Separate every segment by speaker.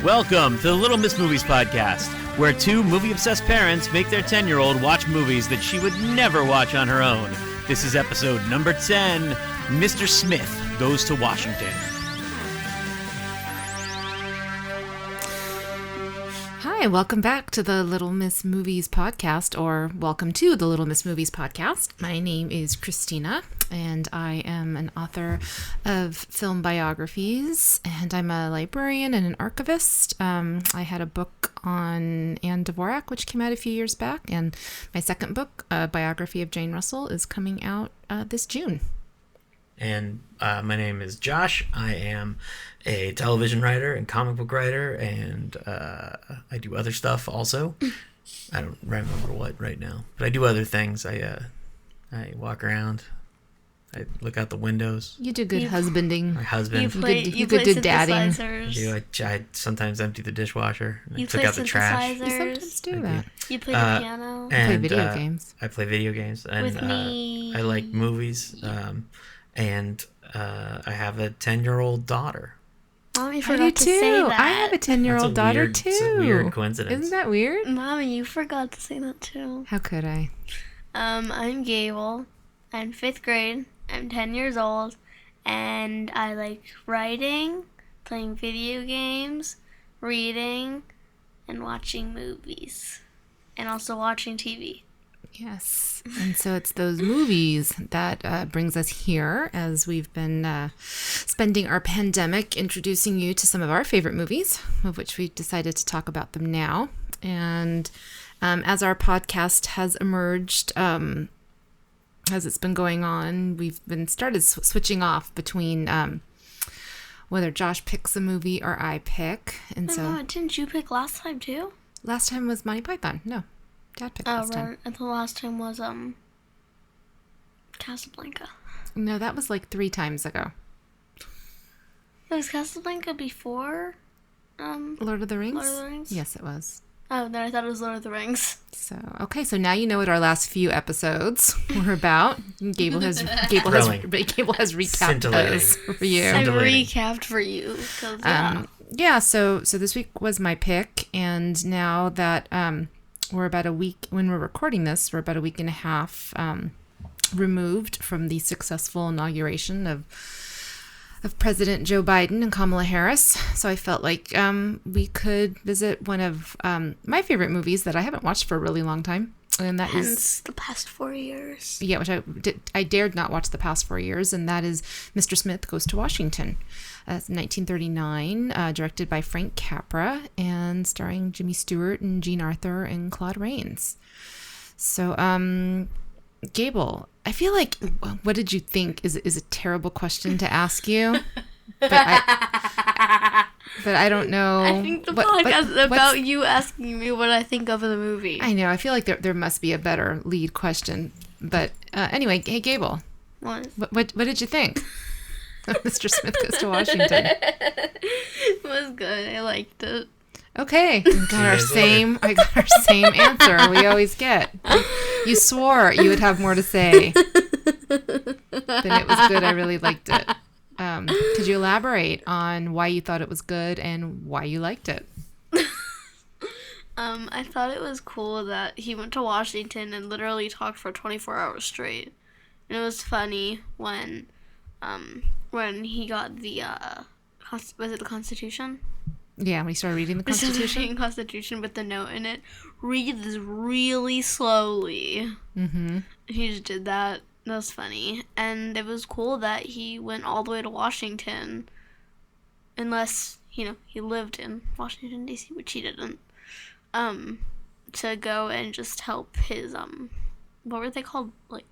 Speaker 1: Welcome to the Little Miss Movies podcast, where two movie-obsessed parents make their 10-year-old watch movies that she would never watch on her own. This is episode number 10, Mr. Smith Goes to Washington.
Speaker 2: Hi, welcome back to the Little Miss Movies podcast, or welcome to the Little Miss Movies podcast. My name is Christina, and I am an author of film biographies, and I'm a librarian and an archivist. I had a book on Anne Dvorak, which came out a few years back, and my second book, a biography of Jane Russell, is coming out this June.
Speaker 3: And my name is Josh. I am a television writer and comic book writer, and I do other stuff also. I don't remember what right now, but I do other things. I walk around. I look out the windows.
Speaker 2: You do good husbanding.
Speaker 3: My husband.
Speaker 2: You play dadding.
Speaker 3: I sometimes empty the dishwasher.
Speaker 4: You
Speaker 3: took
Speaker 4: play
Speaker 3: out the trash.
Speaker 2: You sometimes do that.
Speaker 4: You play the piano.
Speaker 2: And, play video games.
Speaker 3: I play video games. And,
Speaker 4: with me.
Speaker 3: I like movies. And I have a 10-year-old daughter.
Speaker 4: Mommy forgot to say that.
Speaker 2: I have a 10-year-old daughter too.
Speaker 3: It's a weird coincidence.
Speaker 2: Isn't that weird?
Speaker 4: Mommy, you forgot to say that too.
Speaker 2: How could I?
Speaker 4: I'm Gable. I'm 5th grade. I'm 10 years old. And I like writing, playing video games, reading, and watching movies. And also watching TV.
Speaker 2: Yes, and so it's those movies that brings us here as we've been spending our pandemic introducing you to some of our favorite movies, of which we've decided to talk about them now. And as our podcast has emerged, as it's been going on, we've been started switching off between whether Josh picks a movie or I pick. And so,
Speaker 4: didn't you pick last time too?
Speaker 2: Last time was Monty Python. No. Dad picked last time.
Speaker 4: And the last time was Casablanca.
Speaker 2: No, that was like 3 times ago.
Speaker 4: Was Casablanca before
Speaker 2: Lord of the Rings?
Speaker 4: Lord of the Rings?
Speaker 2: Yes, it was.
Speaker 4: Oh, then I thought it was Lord of the Rings.
Speaker 2: So now you know what our last few episodes were about. Gable has recapped those for you.
Speaker 4: I recapped for you.
Speaker 2: So this week was my pick, and now that we're about a week, when we're recording this, we're about a week and a half removed from the successful inauguration of President Joe Biden and Kamala Harris. So I felt like we could visit one of my favorite movies that I haven't watched for a really long time. And that is
Speaker 4: the past 4 years.
Speaker 2: Yeah, which I dared not watch the past 4 years, and that is Mr. Smith Goes to Washington. 1939, directed by Frank Capra, and starring Jimmy Stewart and Jean Arthur and Claude Rains. So, Gable, I feel like, what did you think is a terrible question to ask you? But I don't know.
Speaker 4: I think the podcast is about you asking me what I think of the movie.
Speaker 2: I know. I feel like there must be a better lead question. But anyway, hey, Gable. What did you think? Mr. Smith Goes to Washington.
Speaker 4: It was good. I liked it.
Speaker 2: Okay. I got our same answer we always get. You swore you would have more to say. But it was good. I really liked it. Could you elaborate on why you thought it was good and why you liked it?
Speaker 4: I thought it was cool that he went to Washington and literally talked for 24 hours straight. And it was funny when he got the was it the Constitution?
Speaker 2: Yeah, when he started reading the
Speaker 4: Constitution with the note in it. Read this really slowly. Mm-hmm. He just did that. That was funny. And it was cool that he went all the way to Washington. Unless, he lived in Washington, D.C., which he didn't. To go and just help his, what were they called? What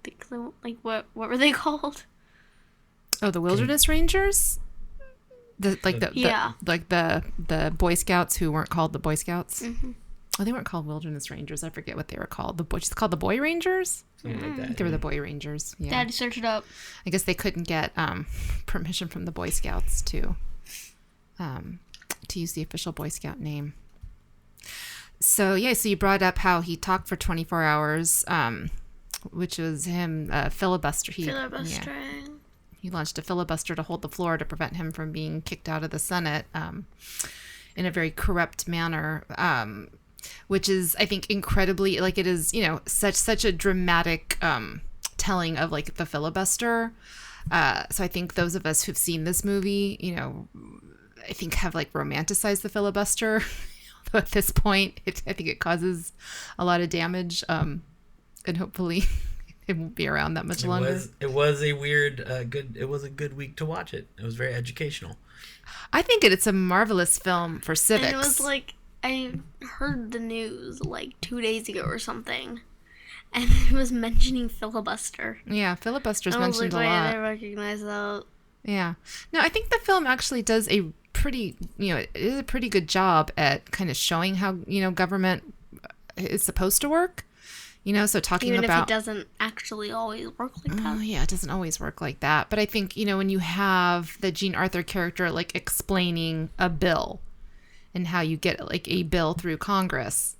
Speaker 4: were they called?
Speaker 2: Oh, the Wilderness Rangers? The Boy Scouts who weren't called the Boy Scouts? Mm-hmm. Oh, they weren't called Wilderness Rangers. I forget what they were called. Just called the Boy Rangers?
Speaker 3: Something like that.
Speaker 2: They were the Boy Rangers. Yeah.
Speaker 4: Daddy, search it up.
Speaker 2: I guess they couldn't get permission from the Boy Scouts to use the official Boy Scout name. So you brought up how he talked for 24 hours, which was him filibustering.
Speaker 4: Filibustering.
Speaker 2: He launched a filibuster to hold the floor to prevent him from being kicked out of the Senate. in a very corrupt manner, which is, I think, incredibly, like, it is, you know, such a dramatic telling of, like, the filibuster. So I think those of us who've seen this movie, you know, I think have, like, romanticized the filibuster. Although at this point, I think it causes a lot of damage, and hopefully it won't be around that much longer.
Speaker 3: It was a weird, it was a good week to watch it. It was very educational.
Speaker 2: I think it's a marvelous film for civics.
Speaker 4: And it was like, I heard the news like 2 days ago or something, and it was mentioning filibuster.
Speaker 2: Yeah, filibuster's
Speaker 4: I was
Speaker 2: mentioned
Speaker 4: like,
Speaker 2: a
Speaker 4: wait,
Speaker 2: lot.
Speaker 4: I didn't recognize that.
Speaker 2: Yeah. No, I think the film actually does a pretty, you know, it is a pretty good job at kind of showing how, you know, government is supposed to work. You know, so talking
Speaker 4: Even
Speaker 2: about...
Speaker 4: if it doesn't actually always work like that.
Speaker 2: Oh, yeah, it doesn't always work like that. But I think, you know, when you have the Jean Arthur character, like, explaining a bill and how you get, like, a bill through Congress,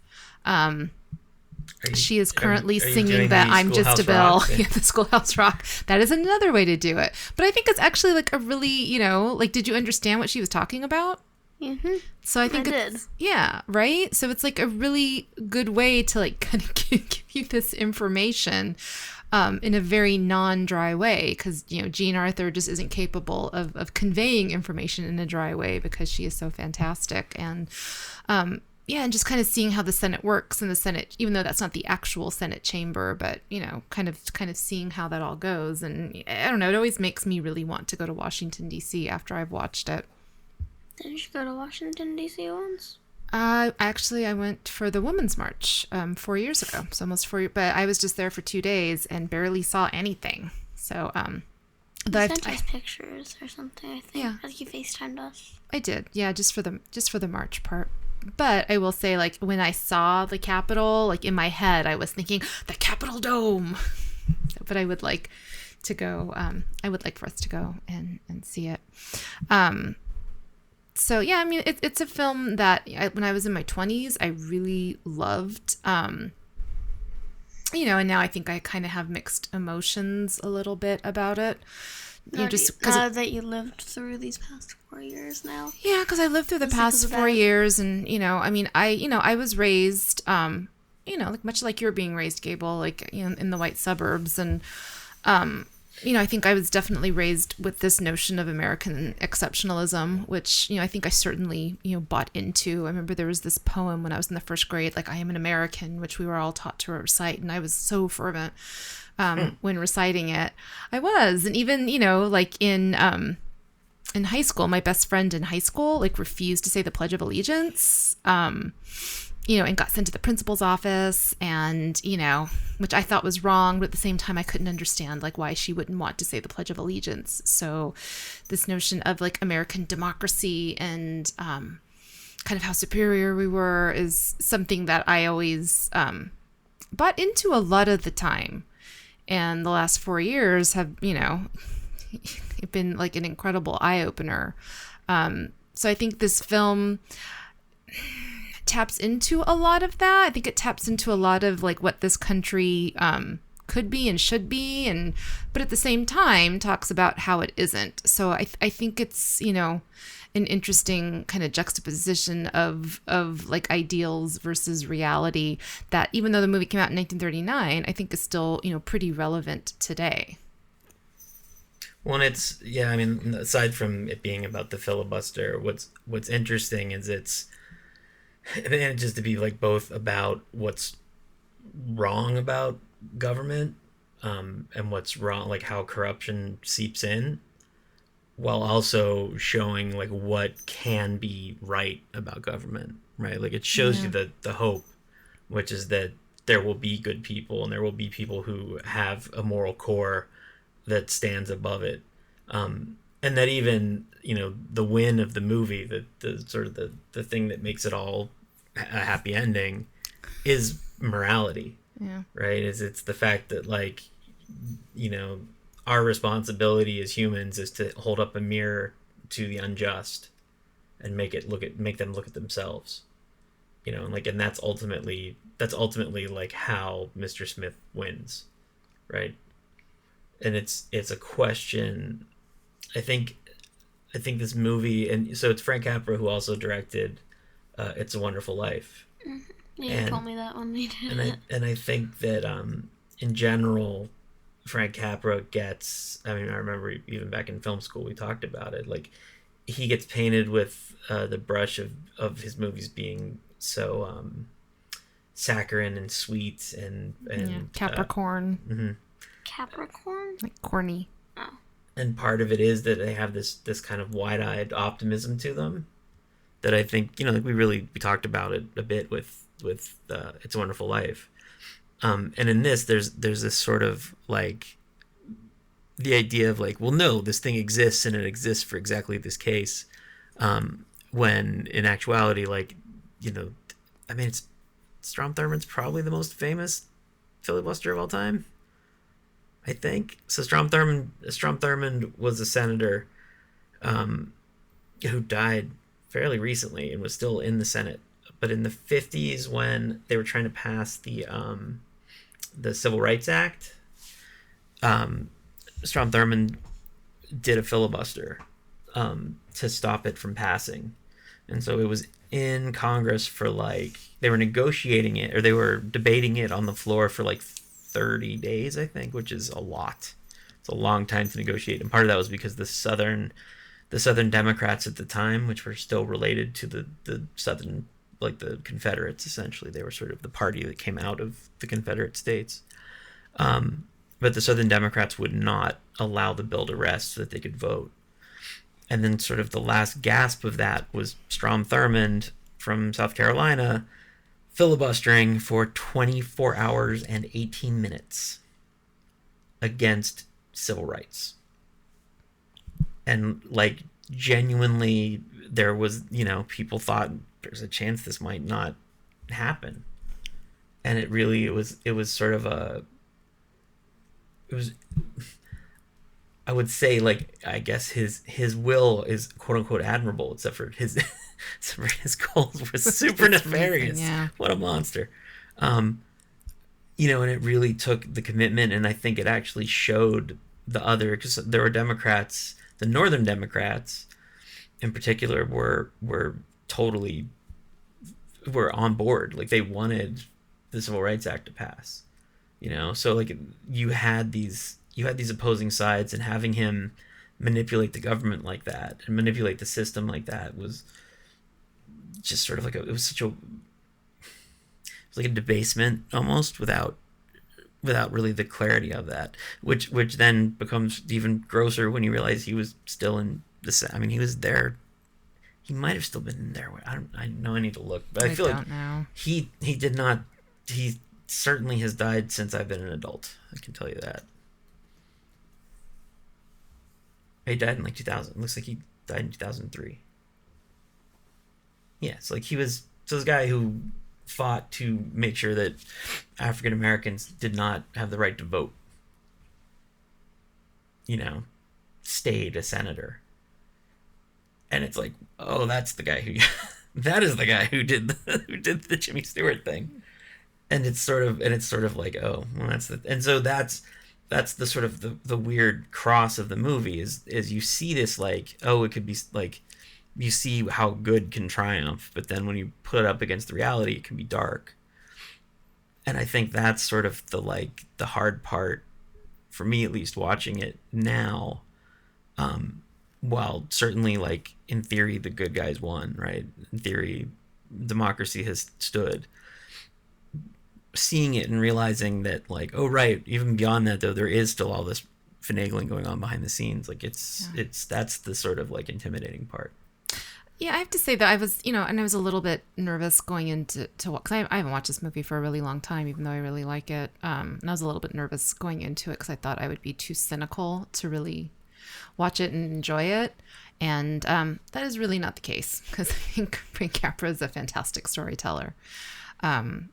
Speaker 2: she is currently singing that I'm just a bill. Yeah, the Schoolhouse Rock. That is another way to do it. But I think it's actually, like, a really, you know, like, did you understand what she was talking about?
Speaker 4: Mm-hmm.
Speaker 2: So I think yeah, right? So it's like a really good way to, like, kind of give you this information in a very non-dry way, because, you know, Jean Arthur just isn't capable of conveying information in a dry way because she is so fantastic. And yeah, and just kind of seeing how the Senate works, and the Senate, even though that's not the actual Senate chamber, but, you know, kind of seeing how that all goes. And I don't know, it always makes me really want to go to Washington, D.C. after I've watched it.
Speaker 4: Didn't you go to Washington, D.C. once?
Speaker 2: Actually, I went for the Women's March 4 years ago. So almost 4 years, but I was just there for 2 days and barely saw anything. So,
Speaker 4: you sent us pictures or something, I think.
Speaker 2: Yeah.
Speaker 4: I think you FaceTimed us.
Speaker 2: I did, yeah, just for the March part. But I will say, like, when I saw the Capitol, like, in my head, I was thinking, the Capitol Dome! But I would like to go, I would like for us to go and see it. So, yeah, I mean, it's a film that when I was in my 20s, I really loved. You know, and now I think I kind of have mixed emotions a little bit about it.
Speaker 4: Now that you lived through these past 4 years now.
Speaker 2: Yeah, because I lived through the past 4 years, and, you know, I mean, I was raised, you know, like, much like you're being raised, Gable, like, you know, in the white suburbs, and, you know, I think I was definitely raised with this notion of American exceptionalism, which, you know, I think I certainly, you know, bought into. I remember there was this poem when I was in the first grade, like, I am an American, which we were all taught to recite, and I was so fervent when reciting it. I was, and even, you know, like, in high school, my best friend in high school, like, refused to say the Pledge of Allegiance, you know, and got sent to the principal's office, and, you know, which I thought was wrong, but at the same time, I couldn't understand, like, why she wouldn't want to say the Pledge of Allegiance. So this notion of, like, American democracy and kind of how superior we were is something that I always bought into a lot of the time. And the last 4 years have, you know, been, like, an incredible eye-opener. So I think this film taps into a lot of that. I think it taps into a lot of, like, what this country could be and should be, but at the same time talks about how it isn't. So I think it's, you know, an interesting kind of juxtaposition of like ideals versus reality that, even though the movie came out in 1939, I think is still, you know, pretty relevant today.
Speaker 3: Well, it's, yeah, I mean, aside from it being about the filibuster, what's interesting is it's just to be, like, both about what's wrong about government and what's wrong, like, how corruption seeps in, while also showing, like, what can be right about government, right? Like, it shows you the hope, which is that there will be good people, and there will be people who have a moral core that stands above it, and that even, you know, the win of the movie, the sort of the thing that makes it all a happy ending is morality.
Speaker 2: Yeah.
Speaker 3: Right? It's the fact that, like, you know, our responsibility as humans is to hold up a mirror to the unjust and make them look at themselves. You know, and that's ultimately like how Mr. Smith wins, right? And it's a question. I think I think this movie, and so it's Frank Capra who also directed It's a Wonderful Life.
Speaker 4: Yeah, you told me that when we did it.
Speaker 3: And I think that in general, Frank Capra gets. I mean, I remember even back in film school we talked about it. Like, he gets painted with the brush of his movies being so saccharine and sweet and
Speaker 2: Capricorn.
Speaker 4: Capricorn?
Speaker 2: Like corny.
Speaker 4: Oh.
Speaker 3: And part of it is that they have this kind of wide-eyed optimism to them that I think, like we talked about it a bit with It's a Wonderful Life. And in this, there's this sort of like the idea of like, well, no, this thing exists and it exists for exactly this case. When in actuality, like, I mean, Strom Thurmond's probably the most famous filibuster of all time, I think. So Strom Thurmond was a senator who died fairly recently and was still in the Senate. But in the 50s, when they were trying to pass the Civil Rights Act, Strom Thurmond did a filibuster to stop it from passing. And so it was in Congress for like, they were negotiating it, or they were debating it on the floor for like 30 days, I think, which is a lot. It's a long time to negotiate. And part of that was because the Southern Democrats at the time, which were still related to the Southern, like the Confederates, essentially. They were sort of the party that came out of the Confederate States. But the Southern Democrats would not allow the bill to rest so that they could vote. And then sort of the last gasp of that was Strom Thurmond from South Carolina filibustering for 24 hours and 18 minutes against civil rights. And like genuinely there was, people thought there's a chance this might not happen. And it was sort of I would say, like, I guess his will is quote unquote admirable, except for his goals were super nefarious.
Speaker 2: Yeah.
Speaker 3: What a monster. And it really took the commitment, and I think it actually showed because there were Democrats, the Northern Democrats in particular were on board. Like, they wanted the Civil Rights Act to pass, so like you had these opposing sides, and having him manipulate the government like that and manipulate the system like that was just sort of like it was like a debasement almost without really the clarity of that, which then becomes even grosser when you realize he was still in the. I mean, he was there. He might have still been there. I know I need to look, but I feel like
Speaker 2: know.
Speaker 3: He did not. He certainly has died since I've been an adult. I can tell you that. He died in like 2000. Looks like he died in 2003. Yeah, so like he was this guy who fought to make sure that African Americans did not have the right to vote. Stayed a senator. And it's like, oh, that's the guy that is the guy who did the Jimmy Stewart thing. And it's sort of like, oh, well, and so that's the sort of the weird cross of the movie is you see this like, oh, it could be like, you see how good can triumph, but then when you put it up against the reality, it can be dark. And I think that's sort of the hard part for me, at least, watching it now. While certainly, like, in theory, the good guys won, right? In theory, democracy has stood. Seeing it and realizing that, like, oh, right, even beyond that, though, there is still all this finagling going on behind the scenes. Like, that's the sort of, like, intimidating part.
Speaker 2: Yeah, I have to say that I was, and I was a little bit nervous going into because I haven't watched this movie for a really long time, even though I really like it. And I was a little bit nervous going into it because I thought I would be too cynical to really watch it and enjoy it. And that is really not the case, because I think Frank Capra is a fantastic storyteller.
Speaker 3: And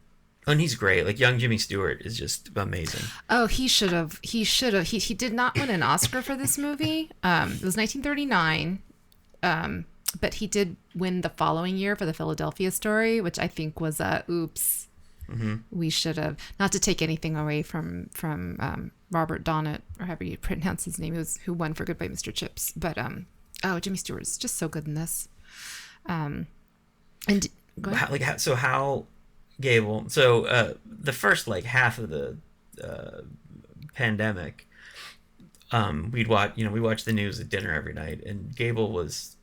Speaker 3: he's great. Like, young Jimmy Stewart is just amazing.
Speaker 2: Oh, he should have. He did not win an Oscar for this movie. It was 1939. But he did win the following year for the Philadelphia Story, which I think was oops.
Speaker 3: Mm-hmm.
Speaker 2: We should have, not to take anything away from Robert Donat, or however you pronounce his name, who won for Goodbye Mr. Chips. But Oh, Jimmy Stewart is just so good in this. And go ahead.
Speaker 3: How Gable? So the first like half of the pandemic, we watched the news at dinner every night, and Gable was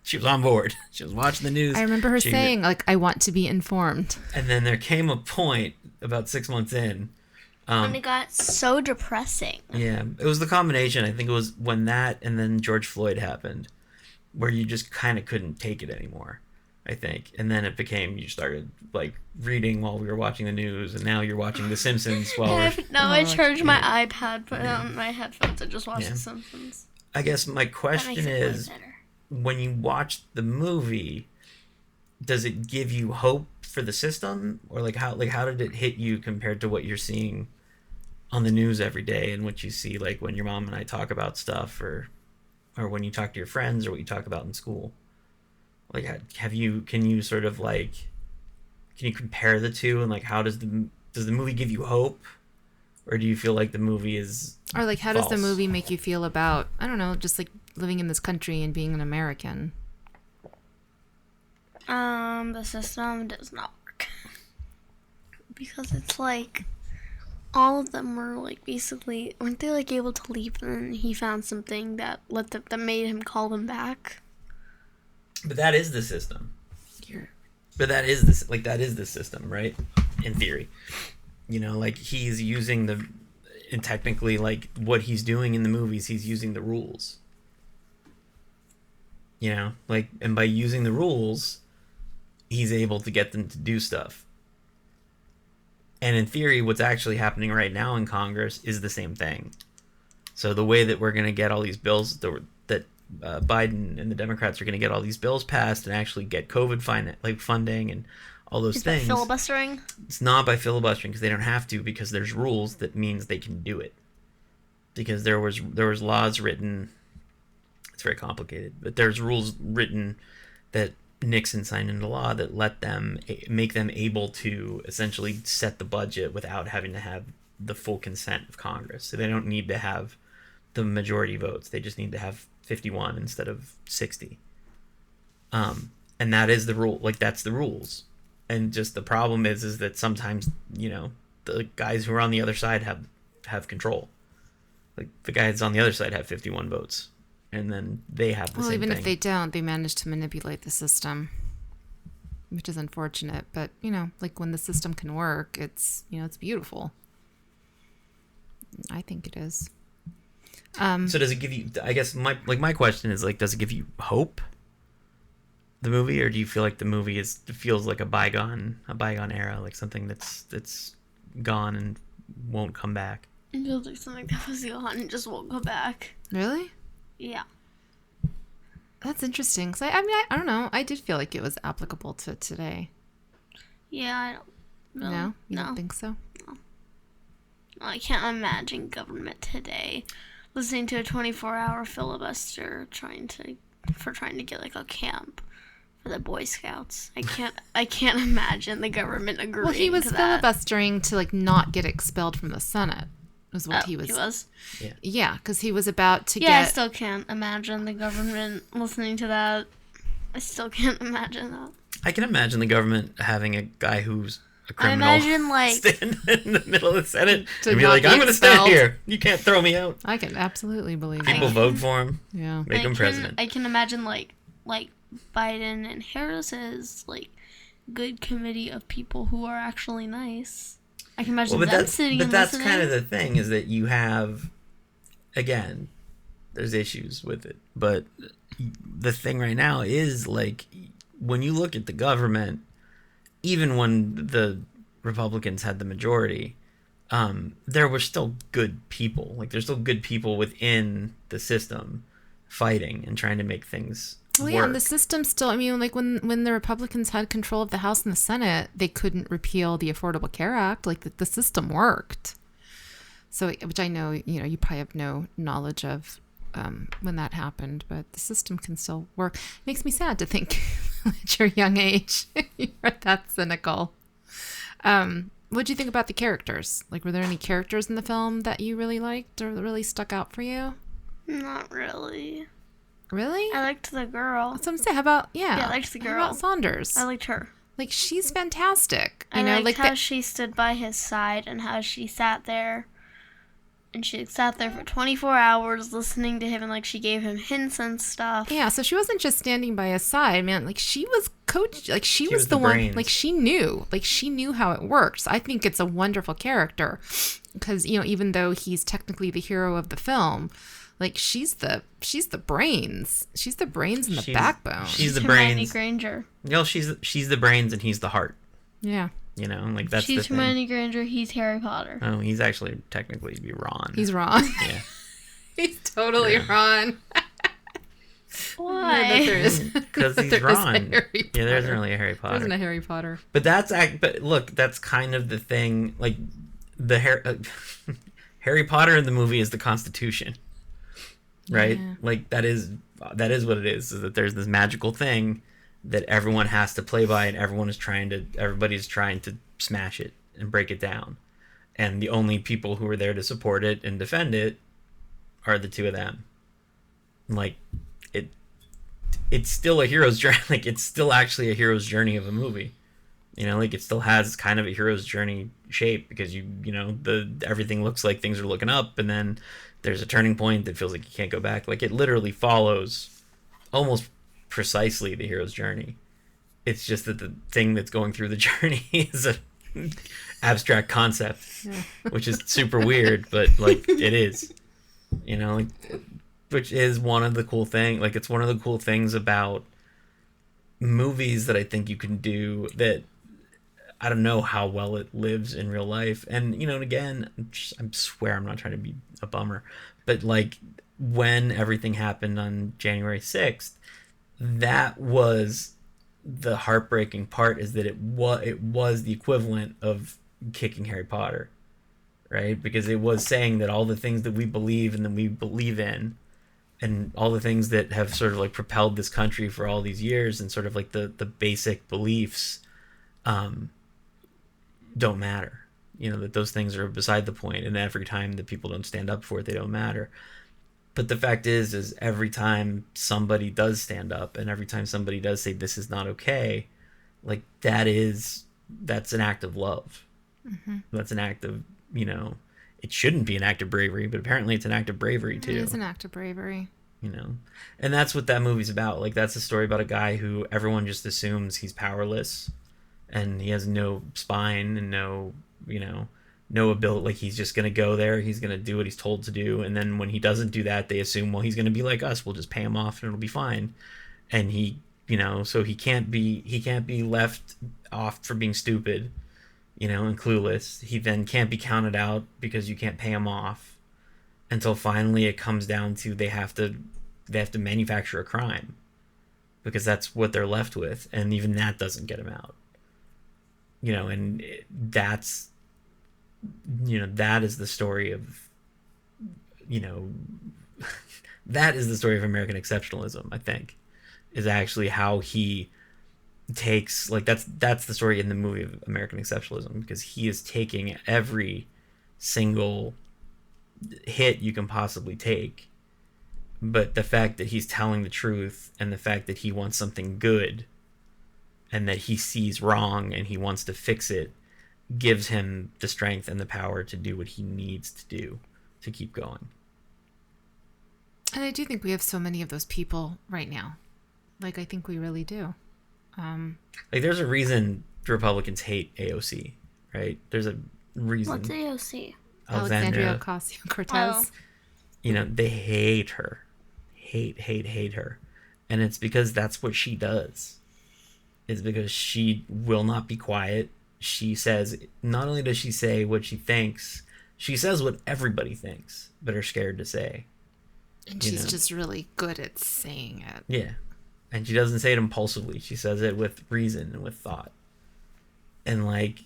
Speaker 3: she was on board. She was watching the news.
Speaker 2: I remember her saying, like, I want to be informed.
Speaker 3: And then there came a point about 6 months in.
Speaker 4: And it got so depressing.
Speaker 3: Yeah, it was the combination. I think it was when that and then George Floyd happened, where you just kind of couldn't take it anymore, I think. And then it became, you started like reading while we were watching the news, and now you're watching The Simpsons while
Speaker 4: I charge my iPad, put on my headphones, and just watch The Simpsons.
Speaker 3: I guess my question is,
Speaker 4: better.
Speaker 3: when you watch the movie, does it give you hope for the system, or how did it hit you compared to what you're seeing on the news every day and what you see like when your mom and I talk about stuff, or when you talk to your friends, or what you talk about in school? Like, can you compare the two, and like how does the movie give you hope, or do you feel like the movie is
Speaker 2: Or like, how
Speaker 3: false?
Speaker 2: does the movie make you feel about, I don't know, just like living in this country and being an American?
Speaker 4: The system does not work. Because it's like, all of them were like, basically, weren't they like able to leave, and then he found something that that made him call them back?
Speaker 3: But that is the system.
Speaker 2: You're
Speaker 3: That is the system, right? In theory. Like he's using and technically like what he's doing in the movies, he's using the rules. And by using the rules, he's able to get them to do stuff. And in theory, what's actually happening right now in Congress is the same thing. So the way that we're going to get all these bills that Biden and the Democrats are going to get all these bills passed and actually get COVID funding and all those things.
Speaker 4: Is that filibustering?
Speaker 3: It's not by filibustering, because they don't have to, because there's rules that means they can do it. Because there was laws written. It's very complicated, but there's rules written that Nixon signed into law that make them able to essentially set the budget without having to have the full consent of Congress. So they don't need to have the majority votes. They just need to have 51 instead of 60. And that is the rule. Like, that's the rules. And just the problem is that sometimes, the guys who are on the other side have control. Like, the guys on the other side have 51 votes. And then they have the same
Speaker 2: even
Speaker 3: thing.
Speaker 2: if they don't, they manage to manipulate the system, which is unfortunate. But, like when the system can work, it's beautiful. I think it is.
Speaker 3: So does it give you, I guess my question is like, does it give you hope, the movie, or do you feel like the movie feels like a bygone era, like something that's gone and won't come back?
Speaker 4: It feels like something that was gone and just won't go back.
Speaker 2: Really?
Speaker 4: Yeah.
Speaker 2: That's interesting. 'Cause I don't know. I did feel like it was applicable to today.
Speaker 4: Yeah, I don't know.
Speaker 2: No? You don't think so?
Speaker 4: I can't imagine government today listening to a 24-hour filibuster trying to get like a camp for the Boy Scouts. I can't imagine the government agreeing.
Speaker 2: Well, he was
Speaker 4: to that.
Speaker 2: filibustering to like not get expelled from the Senate. Was what he was.
Speaker 4: He was.
Speaker 2: Yeah, because he was about to
Speaker 4: Yeah, I
Speaker 2: get.
Speaker 4: still can't imagine the government listening to that. I still can't imagine that.
Speaker 3: I can imagine the government having a guy who's a criminal
Speaker 4: I imagine like
Speaker 3: stand in the middle of the Senate
Speaker 2: To
Speaker 3: and be
Speaker 2: not
Speaker 3: like,
Speaker 2: be
Speaker 3: I'm going to stand
Speaker 2: expelled.
Speaker 3: here. You can't throw me out.
Speaker 2: I can absolutely believe
Speaker 3: People
Speaker 2: that.
Speaker 3: vote for him.
Speaker 2: Yeah.
Speaker 3: Make him president.
Speaker 4: I can imagine like Biden and Harris's like good committee of people who are actually nice. I can imagine them sitting and
Speaker 3: that's
Speaker 4: listening.
Speaker 3: kind of the thing, is that you have, again, there's issues with it, but the thing right now is like, when you look at the government, even when the Republicans had the majority, there were still good people. Like, there's still good people within the system fighting and trying to make things
Speaker 2: Well, yeah,
Speaker 3: work.
Speaker 2: and the system still, like when the Republicans had control of the House and the Senate, they couldn't repeal the Affordable Care Act. Like the system worked. So, which I know, you probably have no knowledge of when that happened, but the system can still work. It makes me sad to think at your young age, you're that cynical. What did you think about the characters? Like, were there any characters in the film that you really liked or that really stuck out for you?
Speaker 4: Not really.
Speaker 2: Really?
Speaker 4: I liked the girl.
Speaker 2: That's what I'm saying. How about,
Speaker 4: Yeah, I liked the
Speaker 2: How
Speaker 4: girl.
Speaker 2: about Saunders?
Speaker 4: I liked her.
Speaker 2: Like, she's fantastic. You
Speaker 4: I
Speaker 2: know,
Speaker 4: liked
Speaker 2: like
Speaker 4: how
Speaker 2: the,
Speaker 4: she stood by his side and how she sat there. And she sat there for 24 hours listening to him, and like she gave him hints and stuff.
Speaker 2: yeah, so she wasn't just standing by his side, man. Like, she was coach. Like, she was
Speaker 3: was
Speaker 2: the
Speaker 3: the
Speaker 2: one.
Speaker 3: brains.
Speaker 2: Like, she knew. Like, she knew how it worked. So I think it's a wonderful character because, you know, even though he's technically the hero of the film, like, she's the brains. She's the brains and the backbone.
Speaker 3: She's the
Speaker 4: Hermione
Speaker 3: brains.
Speaker 4: Granger.
Speaker 3: No, she's the brains and he's the heart.
Speaker 2: Yeah.
Speaker 3: You know, like that's
Speaker 4: She's
Speaker 3: the thing.
Speaker 4: Hermione Granger. He's Harry Potter.
Speaker 3: Oh, he's actually technically be Ron.
Speaker 2: He's Ron.
Speaker 3: Yeah.
Speaker 2: He's totally Ron.
Speaker 4: Why?
Speaker 3: Because he's
Speaker 2: There is a
Speaker 3: Ron.
Speaker 2: Harry
Speaker 3: Yeah, there isn't
Speaker 2: Potter.
Speaker 3: really a Harry
Speaker 2: There
Speaker 3: Potter.
Speaker 2: isn't a Harry Potter.
Speaker 3: But but look, that's kind of the thing. Like the Harry Potter in the movie is the Constitution, right?
Speaker 2: Yeah.
Speaker 3: Like that is what it is that there's this magical thing that everyone has to play by, and everybody's trying to smash it and break it down, and the only people who are there to support it and defend it are the two of them. Like it's still a hero's journey. Like it's still actually a hero's journey of a movie. You know, like it still has kind of a hero's journey shape because you know, everything looks like things are looking up, and then there's a turning point that feels like you can't go back. Like it literally follows almost precisely the hero's journey. It's just that the thing that's going through the journey is a abstract concept, which is super weird, but like it is. You know, like, which is one of the cool thing. Like it's one of the cool things about movies that I think you can do that I don't know how well it lives in real life. And, you know, and again, I swear I'm not trying to be a bummer, but like when everything happened on January 6th, that was the heartbreaking part, is that it was the equivalent of kicking Harry Potter, right? Because it was saying that all the things that we believe and that we believe in, and all the things that have sort of like propelled this country for all these years, and sort of like the basic beliefs don't matter. You know, that those things are beside the point, and every time that people don't stand up for it, they don't matter. But the fact is every time somebody does stand up, and every time somebody does say this is not okay, like that's an act of love. Mm-hmm. That's an act of, you know, it shouldn't be an act of bravery, but apparently it's an act of bravery too.
Speaker 2: It is an act of bravery.
Speaker 3: You know, and that's what that movie's about. Like that's a story about a guy who everyone just assumes he's powerless, and he has no spine and no, you know, no ability. Like he's just gonna go there, he's gonna do what he's told to do, and then when he doesn't do that, they assume, well, he's gonna be like us, we'll just pay him off and it'll be fine. And he, you know, so he can't be left off for being stupid, you know, and clueless. He then can't be counted out because you can't pay him off, until finally it comes down to they have to manufacture a crime, because that's what they're left with, and even that doesn't get him out. You know, and that's, you know, that is the story of, you know, that is the story of American exceptionalism, I think, is actually how he takes, like that's the story in the movie of American exceptionalism, because he is taking every single hit you can possibly take, but the fact that he's telling the truth, and the fact that he wants something good, and that he sees wrong and he wants to fix it, gives him the strength and the power to do what he needs to do to keep going.
Speaker 2: And I do think we have so many of those people right now. Like, I think we really do.
Speaker 3: Like, there's a reason Republicans hate AOC, right? There's a reason.
Speaker 4: What's AOC?
Speaker 2: Alexandria Ocasio-Cortez.
Speaker 4: Oh.
Speaker 3: You know, they hate her. Hate her. And it's because that's what she does. It's because she will not be quiet. She says, not only does she say what she thinks, she says what everybody thinks, but are scared to say.
Speaker 2: And she's just really good at saying it.
Speaker 3: Yeah. And she doesn't say it impulsively. She says it with reason and with thought. And, like,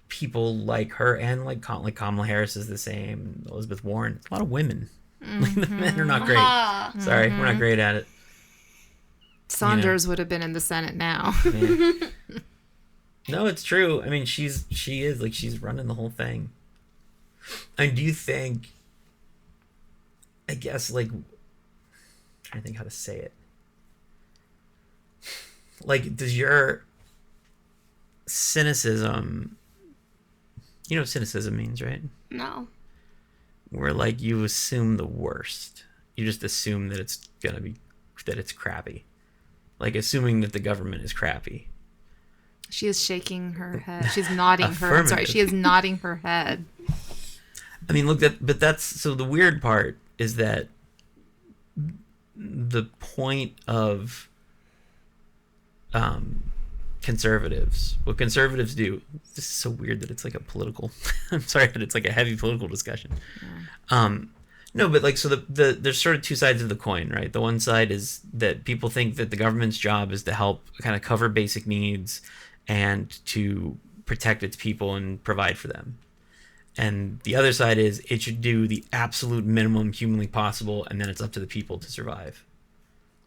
Speaker 3: people like her, and, like Kamala Harris is the same, Elizabeth Warren. It's a lot of women.
Speaker 2: Mm-hmm.
Speaker 3: Like, the men are not great.
Speaker 4: Ah.
Speaker 3: Sorry, we're not great at it.
Speaker 2: Saunders would have been in the Senate now.
Speaker 3: Yeah. No, it's true. I mean, she is, like, she's running the whole thing. And do you think, I guess, like, trying to think how to say it. Like, does your cynicism, you know what cynicism means, right?
Speaker 4: No.
Speaker 3: Where, like, you assume the worst. You just assume that it's gonna be, that it's crappy. Like, assuming that the government is crappy.
Speaker 2: She is shaking her head. She's nodding her. I'm sorry, she is nodding her head.
Speaker 3: I mean, look, but that's, so the weird part is that the point of conservatives, what conservatives do, this is so weird that it's like a political, I'm sorry, but it's like a heavy political discussion. Yeah. No, but like, so there's sort of two sides of the coin, right? The one side is that people think that the government's job is to help kind of cover basic needs and to protect its people and provide for them. And the other side is it should do the absolute minimum humanly possible, and then it's up to the people to survive.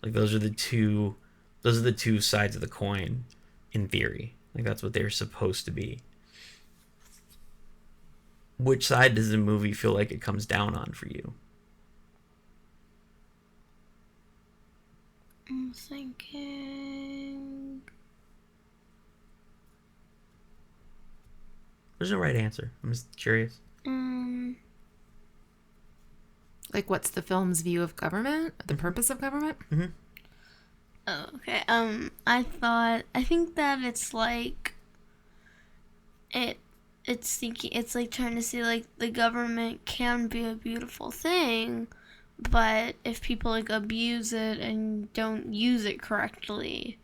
Speaker 3: Like, those are the two sides of the coin in theory. Like, that's what they're supposed to be. Which side does the movie feel like it comes down on for you?
Speaker 4: I'm thinking.
Speaker 3: There's no right answer. I'm just curious.
Speaker 2: Like, what's the film's view of government? The purpose of government?
Speaker 3: Mm-hmm.
Speaker 4: Oh, okay. I think that it's like it's thinking, it's like trying to say like the government can be a beautiful thing, but if people like abuse it and don't use it correctly,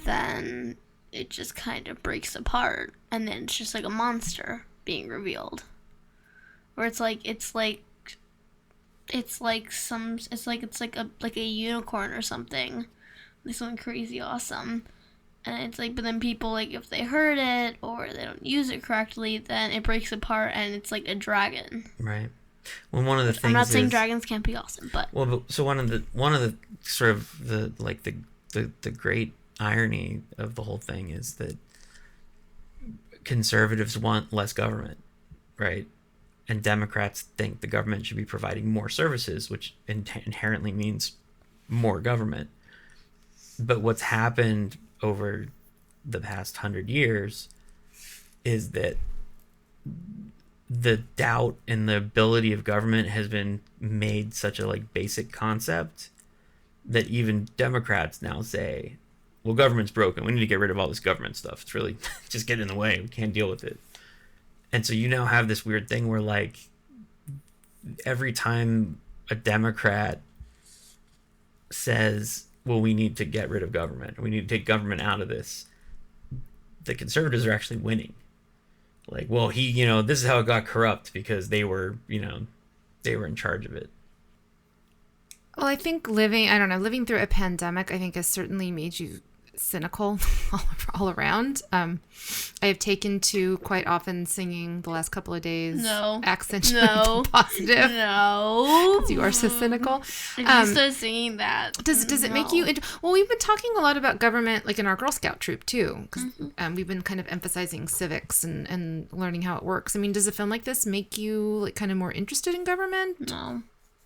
Speaker 4: then it just kind of breaks apart, and then it's just like a monster being revealed. Or it's like a unicorn or something, like something crazy awesome. And it's like, but then people, like, if they hurt it or they don't use it correctly, then it breaks apart and it's like a dragon.
Speaker 3: Right. Well, one of the things
Speaker 4: I'm not saying dragons can't be awesome, but
Speaker 3: so one of the sort of the great irony of the whole thing is that conservatives want less government, right? And Democrats think the government should be providing more services, which inherently means more government. But what's happened over the past 100 years is that the doubt in the ability of government has been made such a like basic concept that even Democrats now say, well, government's broken. We need to get rid of all this government stuff. It's really just getting in the way. We can't deal with it. And so you now have this weird thing where, like, every time a Democrat says, well, we need to get rid of government, we need to take government out of this, the conservatives are actually winning. Like, well, this is how it got corrupt because they were in charge of it.
Speaker 2: Well, I think living through a pandemic, I think, has certainly made you cynical all around. I have taken to quite often singing the last couple of days.
Speaker 4: No.
Speaker 2: Accentually positive.
Speaker 4: No.
Speaker 2: You are so cynical.
Speaker 4: If you start singing that.
Speaker 2: Does it make you... Well, we've been talking a lot about government, like in our Girl Scout troop, too. Because we've been kind of emphasizing civics and learning how it works. I mean, does a film like this make you like kind of more interested in government?
Speaker 4: No.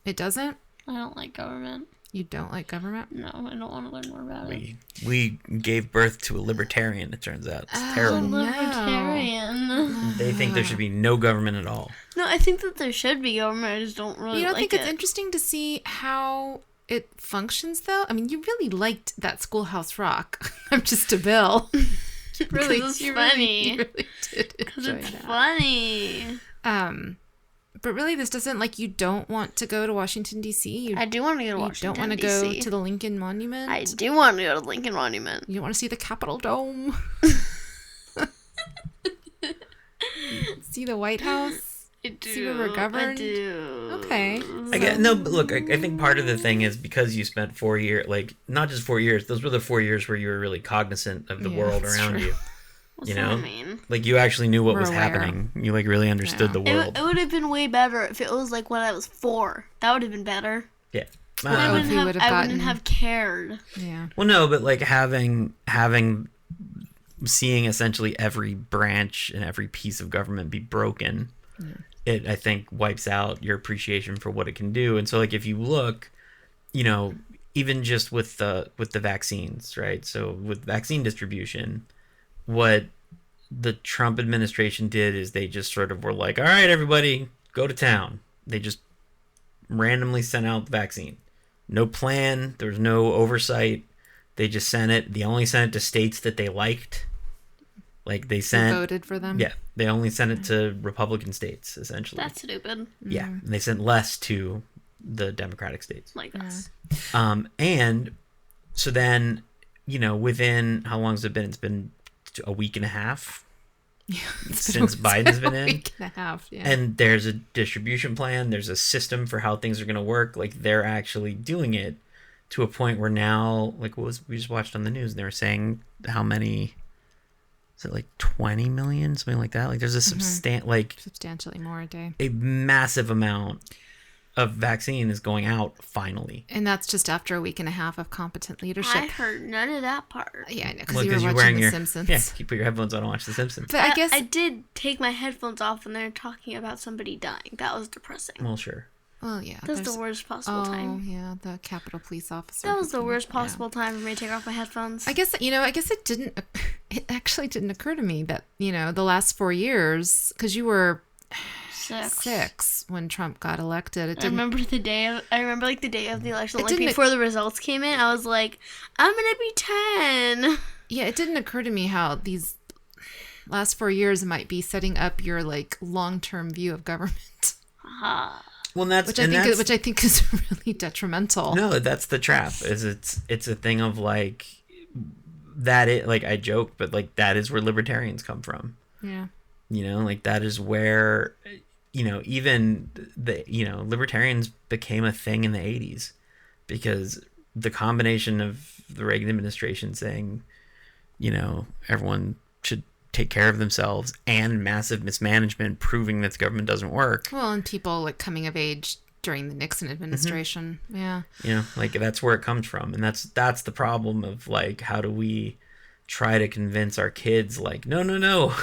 Speaker 2: It doesn't?
Speaker 4: I don't like government.
Speaker 2: You don't like government?
Speaker 4: No, I don't want to learn more about it.
Speaker 3: We gave birth to a libertarian, it turns out. It's terrible.
Speaker 4: Libertarian.
Speaker 3: They think there should be no government at all.
Speaker 4: No, I think that there should be government. I just don't really
Speaker 2: You don't
Speaker 4: like
Speaker 2: think it's
Speaker 4: it.
Speaker 2: interesting to see how it functions, though? I mean, you really liked that Schoolhouse Rock. I'm just a Bill. Really,
Speaker 4: it's
Speaker 2: you
Speaker 4: funny.
Speaker 2: You really did
Speaker 4: Because
Speaker 2: enjoy
Speaker 4: it's
Speaker 2: that.
Speaker 4: funny.
Speaker 2: But really, this doesn't, like, you don't want to go to Washington, D.C.
Speaker 4: I do want to go to
Speaker 2: You
Speaker 4: Washington,
Speaker 2: don't want to go to the Lincoln Monument.
Speaker 4: I do want to go to Lincoln Monument.
Speaker 2: You don't want to see the Capitol Dome. See the White House.
Speaker 4: I do.
Speaker 2: See where we're governed.
Speaker 4: I do.
Speaker 2: Okay.
Speaker 3: But look, I think part of the thing is because you spent 4 years, like, not just 4 years, those were the 4 years where you were really cognizant of the world
Speaker 2: that's
Speaker 3: around
Speaker 2: true.
Speaker 3: you.
Speaker 4: What's that mean?
Speaker 3: Like, you actually knew what
Speaker 2: We're
Speaker 3: was
Speaker 2: aware.
Speaker 3: happening. You, like, really understood the world.
Speaker 4: It would have been way better if it was like when I was 4. That would have been better.
Speaker 3: Yeah.
Speaker 2: Well, if you would have
Speaker 4: I
Speaker 2: gotten-
Speaker 4: wouldn't have cared.
Speaker 2: Yeah.
Speaker 3: Well, no, but like seeing essentially every branch and every piece of government be broken, it, I think, wipes out your appreciation for what it can do. And so, like, if you look, even just with the vaccines, right? So with vaccine distribution, what the Trump administration did is they just sort of were like, all right, everybody, go to town. They just randomly sent out the vaccine. No plan. There was no oversight. They just sent it. They only sent it to states that they liked. Like they sent...
Speaker 2: voted for them?
Speaker 3: Yeah. They only sent it to Republican states, essentially.
Speaker 4: That's stupid.
Speaker 3: Yeah. And they sent less to the Democratic states.
Speaker 4: Like us.
Speaker 3: And so then, within... How long has it been? It's been a week and a half since Biden's been in.
Speaker 2: A week and a half, yeah.
Speaker 3: And there's a distribution plan. There's a system for how things are going to work. Like they're actually doing it to a point where now, like what was we just watched on the news, and they were saying how many, is it like 20 million, something like that? Like there's a
Speaker 2: substantially more a day.
Speaker 3: A massive amount of vaccine is going out finally.
Speaker 2: And that's just after a week and a half of competent leadership.
Speaker 4: I heard none of that part.
Speaker 2: Yeah, I know, because you were watching The Simpsons.
Speaker 3: Yeah, you put your headphones on and watch The Simpsons.
Speaker 2: But I guess
Speaker 4: I did take my headphones off when they were talking about somebody dying. That was depressing.
Speaker 3: Well, sure.
Speaker 2: Well, yeah.
Speaker 4: That was the worst possible time.
Speaker 2: Oh, yeah, the Capitol Police officer.
Speaker 4: That was the worst possible time for me to take off my headphones.
Speaker 2: I guess it actually didn't occur to me that, the last 4 years, because you were 6 when Trump got elected.
Speaker 4: I remember the day of the election, like before the results came in, I was like, I'm going to be 10.
Speaker 2: Yeah, it didn't occur to me how these last 4 years might be setting up your like long-term view of government.
Speaker 3: Well, which
Speaker 2: I think is really detrimental.
Speaker 3: No, that's the trap. Is it's a thing of like that. I joke, but like that is where libertarians come from.
Speaker 2: Yeah.
Speaker 3: Like that is where, even the libertarians became a thing in the 80s because the combination of the Reagan administration saying, everyone should take care of themselves and massive mismanagement proving that the government doesn't work.
Speaker 2: Well, and people like coming of age during the Nixon administration. Mm-hmm. Yeah.
Speaker 3: Like that's where it comes from. And that's the problem of like, how do we try to convince our kids like, no.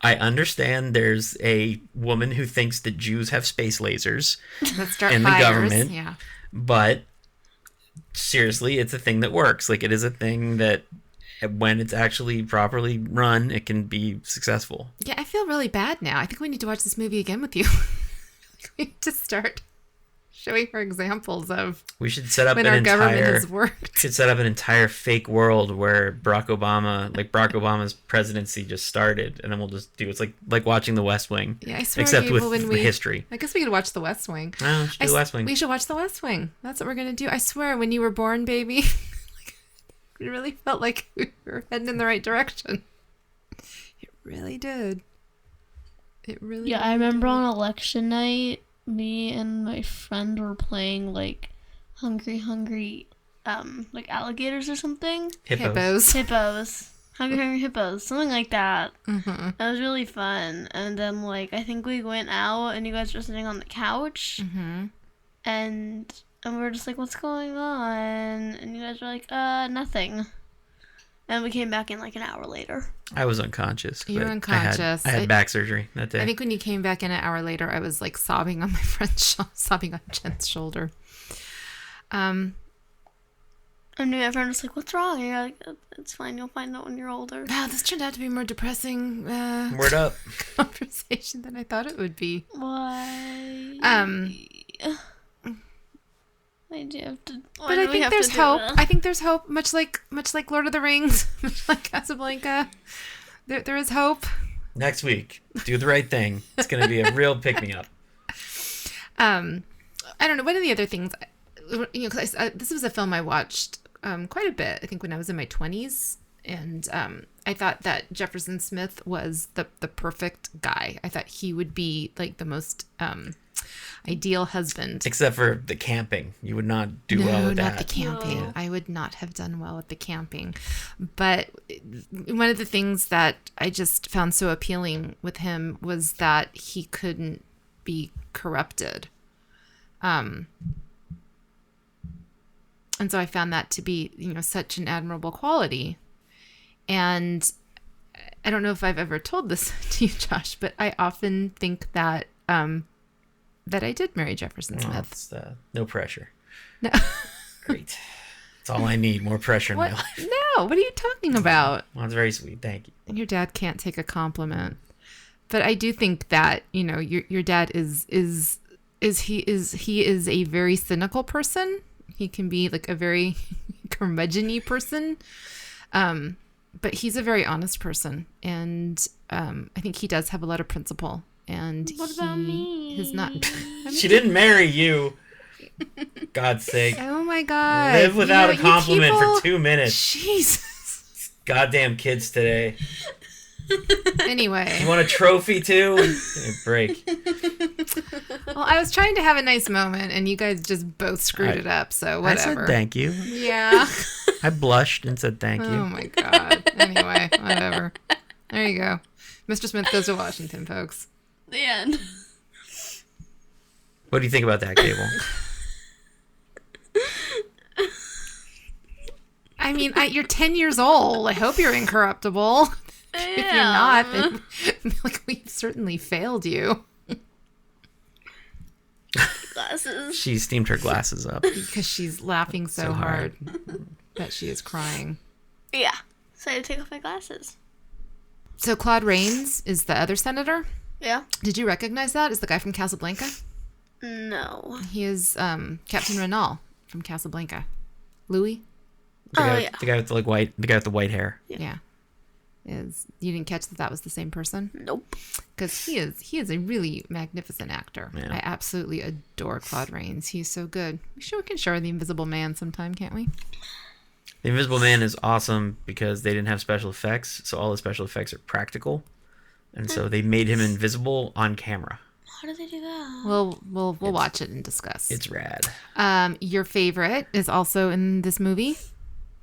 Speaker 3: I understand there's a woman who thinks that Jews have space lasers in the government.
Speaker 2: Yeah.
Speaker 3: But seriously, it's a thing that works. Like it is a thing that when it's actually properly run, it can be successful.
Speaker 2: Yeah, I feel really bad now. I think we need to watch this movie again with you. We need to start showing her examples of
Speaker 3: we should set up
Speaker 2: when our government has worked.
Speaker 3: Should set up an entire fake world where Barack Obama's presidency just started, and then we'll just do it's like watching The West Wing.
Speaker 2: Yeah, I swear.
Speaker 3: Except with history.
Speaker 2: I guess we could watch The West Wing.
Speaker 3: No, we should do The West Wing.
Speaker 2: We should watch The West Wing. That's what we're gonna do. I swear, when you were born, baby, it really felt like we were heading in the right direction. It really did. It really.
Speaker 4: Yeah, I remember on election night, me and my friend were playing like hungry, like alligators or something.
Speaker 2: Hippos.
Speaker 4: Hungry hippos, something like that.
Speaker 2: Mm-hmm.
Speaker 4: That was really fun. And then like I think we went out and you guys were sitting on the couch,
Speaker 2: Mm-hmm.
Speaker 4: and we were just like, "What's going on?" And you guys were like, nothing." And we came back in like an hour later.
Speaker 3: I was unconscious.
Speaker 2: You were unconscious.
Speaker 3: I had back surgery that day.
Speaker 2: I think when you came back in an hour later, I was like sobbing on my friend's sobbing on Jen's shoulder.
Speaker 4: And my friend was like, "What's wrong?" And you're like, "It's fine. You'll find out when you're older."
Speaker 2: Wow, this turned out to be a more depressing
Speaker 3: Word up.
Speaker 2: conversation than I thought it would be.
Speaker 4: Why? I do have to.
Speaker 2: But I think there's hope. I think there's hope. Much like Lord of the Rings, much like Casablanca. There is hope.
Speaker 3: Next week, do the right thing. It's going to be a real pick me up.
Speaker 2: I don't know. One of the other things, because this was a film I watched quite a bit. I think when I was in my 20s, and I thought that Jefferson Smith was the perfect guy. I thought he would be like the most ideal husband.
Speaker 3: Except for the camping. You would not do well with that.
Speaker 2: No, not the camping. No. I would not have done well with the camping. But one of the things that I just found so appealing with him was that he couldn't be corrupted. And so I found that to be, such an admirable quality. And I don't know if I've ever told this to you, Josh, but I often think that that I did marry Jefferson Smith.
Speaker 3: No pressure.
Speaker 2: No.
Speaker 3: Great. That's all I need. More pressure in
Speaker 2: What?
Speaker 3: my life.
Speaker 2: No, what are you talking about?
Speaker 3: Well, it's very sweet. Thank you.
Speaker 2: Your dad can't take a compliment. But I do think that, your dad is a very cynical person. He can be like a very curmudgeon-y person. But he's a very honest person, and I think he does have a lot of principle. And
Speaker 4: What about me?
Speaker 2: Has not.
Speaker 3: She didn't marry you. God's sake.
Speaker 2: Oh my God!
Speaker 3: Live without a
Speaker 2: you
Speaker 3: compliment
Speaker 2: people-
Speaker 3: for 2 minutes.
Speaker 2: Jesus.
Speaker 3: Goddamn kids today.
Speaker 2: Anyway,
Speaker 3: You want a trophy too? Give me a break.
Speaker 2: well, I was trying to have a nice moment, and you guys just both screwed it up. So
Speaker 3: I
Speaker 2: whatever.
Speaker 3: said thank you.
Speaker 2: Yeah.
Speaker 3: I blushed and said thank
Speaker 2: Oh
Speaker 3: you.
Speaker 2: my God. Anyway, whatever. There you go. Mr. Smith goes to Washington, folks.
Speaker 4: The end.
Speaker 3: What do you think about that, Cable?
Speaker 2: I mean, you're 10 years old. I hope you're incorruptible. If you're not, then like we've certainly failed you
Speaker 4: Glasses.
Speaker 3: She steamed her glasses up.
Speaker 2: because she's laughing so,
Speaker 3: So
Speaker 2: hard
Speaker 3: hard.
Speaker 2: that she is crying.
Speaker 4: Yeah. So I had to take off my glasses.
Speaker 2: So Claude Rains is the other senator.
Speaker 4: Yeah.
Speaker 2: Did you recognize that as the guy from Casablanca?
Speaker 4: No.
Speaker 2: He is Captain Renal from Casablanca. Louis?
Speaker 3: The guy,
Speaker 4: yeah.
Speaker 3: the guy with the white hair.
Speaker 2: Yeah. You didn't catch that was the same person?
Speaker 4: Nope.
Speaker 2: Because he is a really magnificent actor.
Speaker 3: Yeah.
Speaker 2: I absolutely adore Claude Rains. He's so good. We can show The Invisible Man sometime, can't we?
Speaker 3: The Invisible Man is awesome because they didn't have special effects, so all the special effects are practical, and so they made him invisible on camera.
Speaker 4: How did they do that?
Speaker 2: We'll watch it and discuss.
Speaker 3: It's rad.
Speaker 2: Your favorite is also in this movie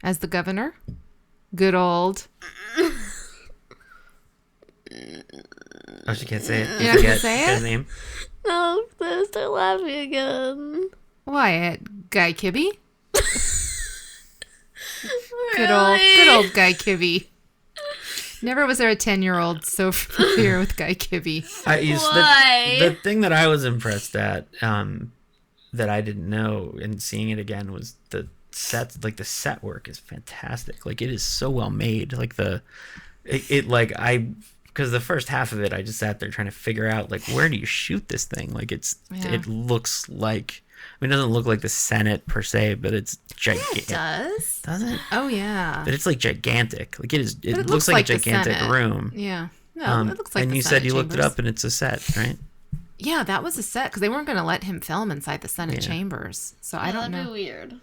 Speaker 2: as the governor. Good old.
Speaker 3: Oh, she can't say it.
Speaker 2: You're not gonna say
Speaker 3: His
Speaker 2: it?
Speaker 3: name.
Speaker 4: No, they start laughing again.
Speaker 2: Wyatt Guy Kibbe. Good
Speaker 4: Really?
Speaker 2: old Guy Kibbe. Never was there a 10-year-old so familiar with Guy Kibbe.
Speaker 4: Why?
Speaker 3: The thing that I was impressed at, that I didn't know, and seeing it again, was the sets. Like the set work is fantastic. Like it is so well made. Like because the first half of it, I just sat there trying to figure out like where do you shoot this thing? Like it looks like. I mean, it doesn't look like the Senate per se, but it's gigantic.
Speaker 2: It does.
Speaker 3: Does it?
Speaker 2: Oh yeah.
Speaker 3: But it's like gigantic. Like it is. It
Speaker 2: But
Speaker 3: looks like a
Speaker 2: the
Speaker 3: gigantic
Speaker 2: Senate.
Speaker 3: room.
Speaker 2: Yeah. No, it looks like
Speaker 3: and
Speaker 2: the
Speaker 3: you
Speaker 2: Senate
Speaker 3: said you looked it
Speaker 2: chambers.
Speaker 3: up, and it's a set, right?
Speaker 2: Yeah, that was a set because they weren't going to let him film inside the Senate
Speaker 3: Yeah.
Speaker 2: chambers. So I don't
Speaker 4: That'd
Speaker 2: know.
Speaker 4: be weird.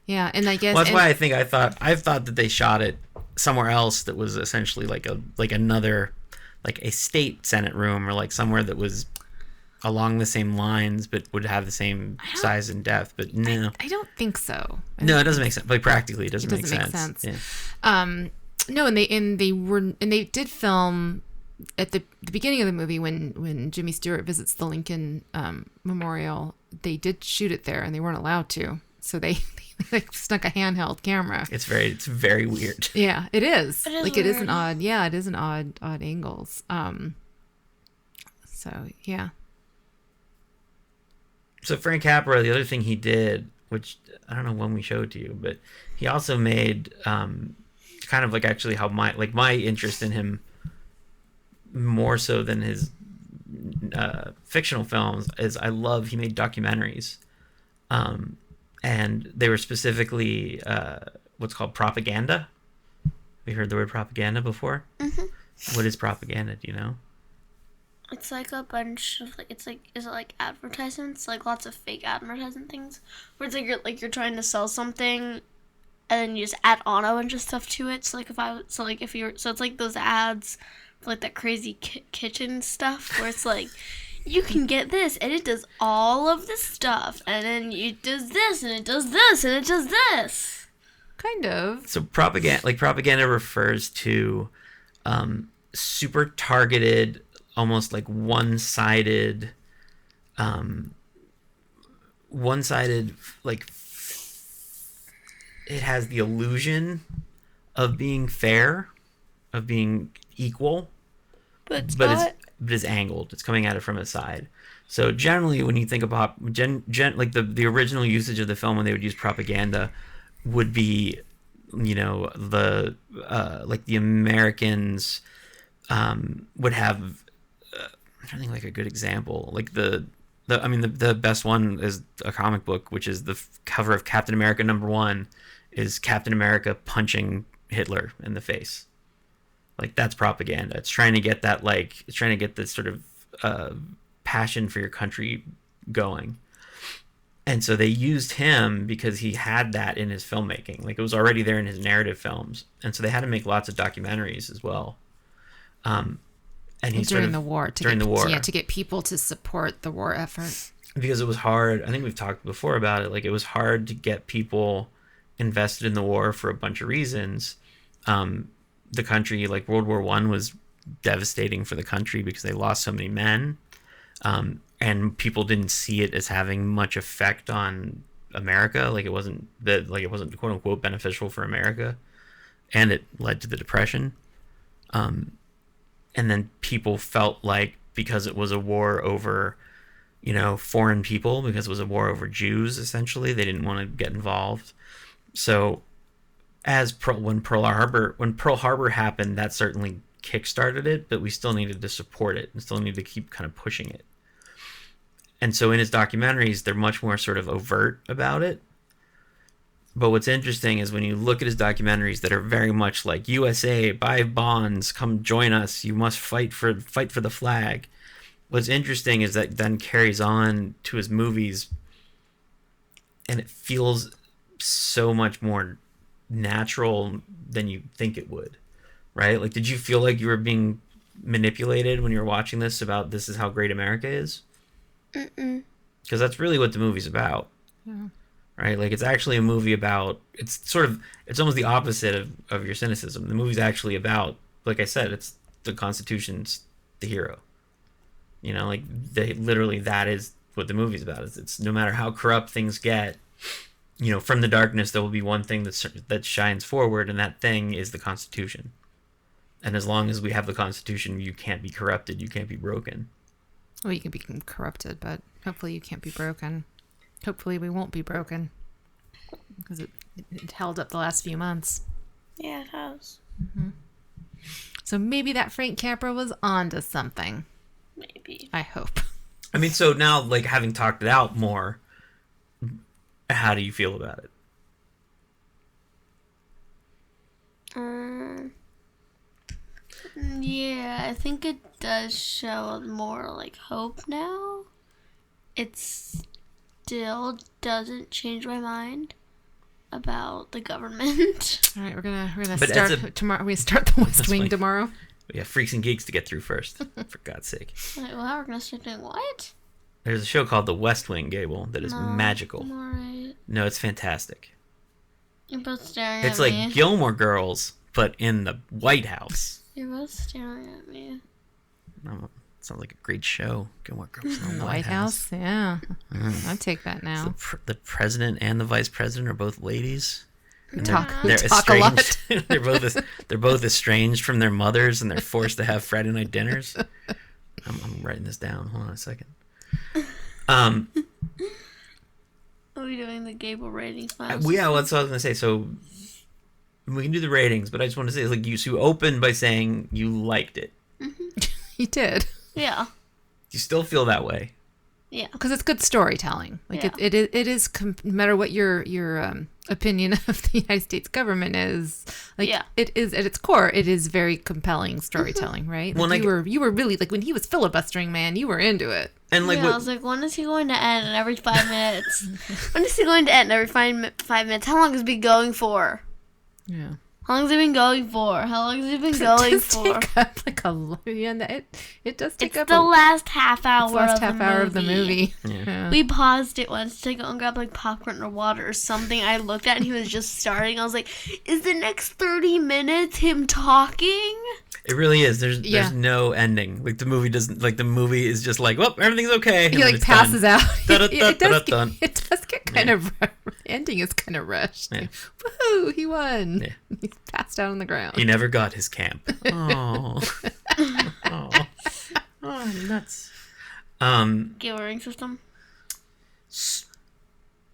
Speaker 2: Yeah, and I guess
Speaker 3: Well, that's why I thought that they shot it somewhere else that was essentially like a state Senate room, or like somewhere that was along the same lines but would have the same size and depth. But no,
Speaker 2: I don't think so.
Speaker 3: no, it doesn't make sense. Like practically, it doesn't, make sense. Yeah.
Speaker 2: No, and they did film at the beginning of the movie when Jimmy Stewart visits the Lincoln Memorial. They did shoot it there, and they weren't allowed to, so they like snuck a handheld camera.
Speaker 3: It's very weird.
Speaker 2: Yeah, it is.
Speaker 4: It is
Speaker 2: Like it is an
Speaker 4: weird.
Speaker 2: odd. Yeah, it is an odd angles. So yeah.
Speaker 3: So Frank Capra, the other thing he did, which I don't know when we showed to you, but he also made kind of like actually how my interest in him more so than his fictional films is he made documentaries, and they were specifically what's called propaganda. Have you heard the word propaganda before? Mm-hmm. What is propaganda? Do you know?
Speaker 4: It's like a bunch of is it like advertisements? Like lots of fake advertising things? Where it's you're trying to sell something and then you just add on a bunch of stuff to it. So it's like those ads for like that crazy kitchen stuff where it's like you can get this and it does all of this stuff and then it does this and it does this and it does this.
Speaker 2: Kind of.
Speaker 3: So propaganda refers to super targeted, almost like one-sided like it has the illusion of being fair, of being equal,
Speaker 4: But it's
Speaker 3: but
Speaker 4: not.
Speaker 3: but it's angled. It's coming at it from a side. So generally, when you think about like the original usage of the film when they would use propaganda would be, the like the Americans would have. I'm trying to think like a good example. Like the best one is a comic book, which is the cover of Captain America #1 is Captain America punching Hitler in the face. Like that's propaganda. It's trying to get that it's trying to get this sort of passion for your country going. And so they used him because he had that in his filmmaking. Like it was already there in his narrative films. And so they had to make lots of documentaries as well. And
Speaker 2: during the war, to get people to support the war effort.
Speaker 3: Because it was hard. I think we've talked before about it. Like it was hard to get people invested in the war for a bunch of reasons. The country, like World War I, was devastating for the country because they lost so many men, and people didn't see it as having much effect on America. Like it wasn't quote unquote beneficial for America, and it led to the Depression. And then people felt like because it was a war over, foreign people, because it was a war over Jews, essentially, they didn't want to get involved. So when Pearl Harbor happened, that certainly kickstarted it, but we still needed to support it and still needed to keep kind of pushing it. And so in his documentaries, they're much more sort of overt about it. But what's interesting is when you look at his documentaries that are very much like USA, buy bonds, come join us, you must fight for the flag. What's interesting is that then carries on to his movies, and it feels so much more natural than you think it would, right? Like, did you feel like you were being manipulated when you were watching this about this is how great America is?
Speaker 4: Mm-mm.
Speaker 3: Because that's really what the movie's about.
Speaker 2: Yeah.
Speaker 3: Right? Like, it's actually a movie about, it's almost the opposite of your cynicism. The movie's actually about, like I said, it's the Constitution's the hero. Like, that is what the movie's about. It's no matter how corrupt things get, from the darkness, there will be one thing that shines forward, and that thing is the Constitution. And as long as we have the Constitution, you can't be corrupted, you can't be broken.
Speaker 2: Well, you can be corrupted, but hopefully you can't be broken. Hopefully we won't be broken, because it held up the last few months.
Speaker 4: Yeah, it has.
Speaker 2: Mm-hmm. So maybe that Frank Capra was onto something.
Speaker 4: Maybe.
Speaker 2: I hope.
Speaker 3: I mean, so now, like, having talked it out more, how do you feel about it?
Speaker 4: Yeah, I think it does show more like hope now. It still doesn't change my mind about the government.
Speaker 2: All right, we're gonna start tomorrow. We start the West Wing tomorrow.
Speaker 3: We have Freaks and Geeks to get through first, for God's sake.
Speaker 4: Wait, well, we're gonna start doing what?
Speaker 3: There's a show called The West Wing, Gable, that is magical.
Speaker 4: I'm alright.
Speaker 3: No, it's fantastic.
Speaker 4: You're both staring
Speaker 3: It's
Speaker 4: at
Speaker 3: like
Speaker 4: me.
Speaker 3: Gilmore Girls, but in the White House.
Speaker 4: You're both staring at me.
Speaker 3: Sounds like a great show. Gilmore Girls in the
Speaker 2: White House. Yeah, I'll take that now.
Speaker 3: So the president and the vice president are both ladies.
Speaker 2: We
Speaker 3: And
Speaker 2: talk
Speaker 3: they're
Speaker 2: a lot.
Speaker 3: estranged. they're both estranged from their mothers, and they're forced to have Friday night dinners. I'm writing this down. Hold on a second.
Speaker 4: Are we doing the Gable ratings now?
Speaker 3: That's what I was gonna say. So we can do the ratings, but I just want to say, like, you opened by saying you liked it.
Speaker 2: You did.
Speaker 4: Yeah.
Speaker 3: You still feel that way?
Speaker 4: Yeah.
Speaker 2: Because it's good storytelling. Like
Speaker 4: Yeah.
Speaker 2: it is. No matter what your opinion of the United States government is, like
Speaker 4: Yeah.
Speaker 2: it is at its core. It is very compelling storytelling, right?
Speaker 3: Well,
Speaker 2: Like,
Speaker 3: like-
Speaker 2: you were really, like, when he was filibustering, man, you were into it.
Speaker 3: And like,
Speaker 4: Yeah, I
Speaker 3: what,
Speaker 4: was like, when is he going to end? And every 5 minutes. When is he going to end? Every 5 minutes. How long has he been going for?
Speaker 2: Yeah.
Speaker 4: How long has he been going for? How long has he been going
Speaker 2: It does
Speaker 4: for?
Speaker 2: take up like a lot. Yeah, it does take
Speaker 4: It's
Speaker 2: up
Speaker 4: the last half hour.
Speaker 2: it's the last
Speaker 4: of
Speaker 2: half
Speaker 4: the
Speaker 2: hour of the
Speaker 3: Yeah.
Speaker 2: movie.
Speaker 4: We paused it once to go and grab like popcorn or water or something. I looked at it and he was just starting. I was like, is the next 30 minutes him talking?
Speaker 3: it really is. There's
Speaker 2: Yeah.
Speaker 3: no ending. Like, the movie doesn't. Like, the movie is just like, well, everything's okay. and
Speaker 2: He
Speaker 3: then
Speaker 2: like
Speaker 3: it's
Speaker 2: passes
Speaker 3: done.
Speaker 2: out.
Speaker 3: Da-da-da-da-da-dun.
Speaker 2: It does get kind of ending is kind of rushed.
Speaker 3: Yeah.
Speaker 2: Woohoo! He won.
Speaker 3: Yeah.
Speaker 2: He's passed out on the ground.
Speaker 3: He never got his camp. Oh. Oh. nuts.
Speaker 4: Gearing system.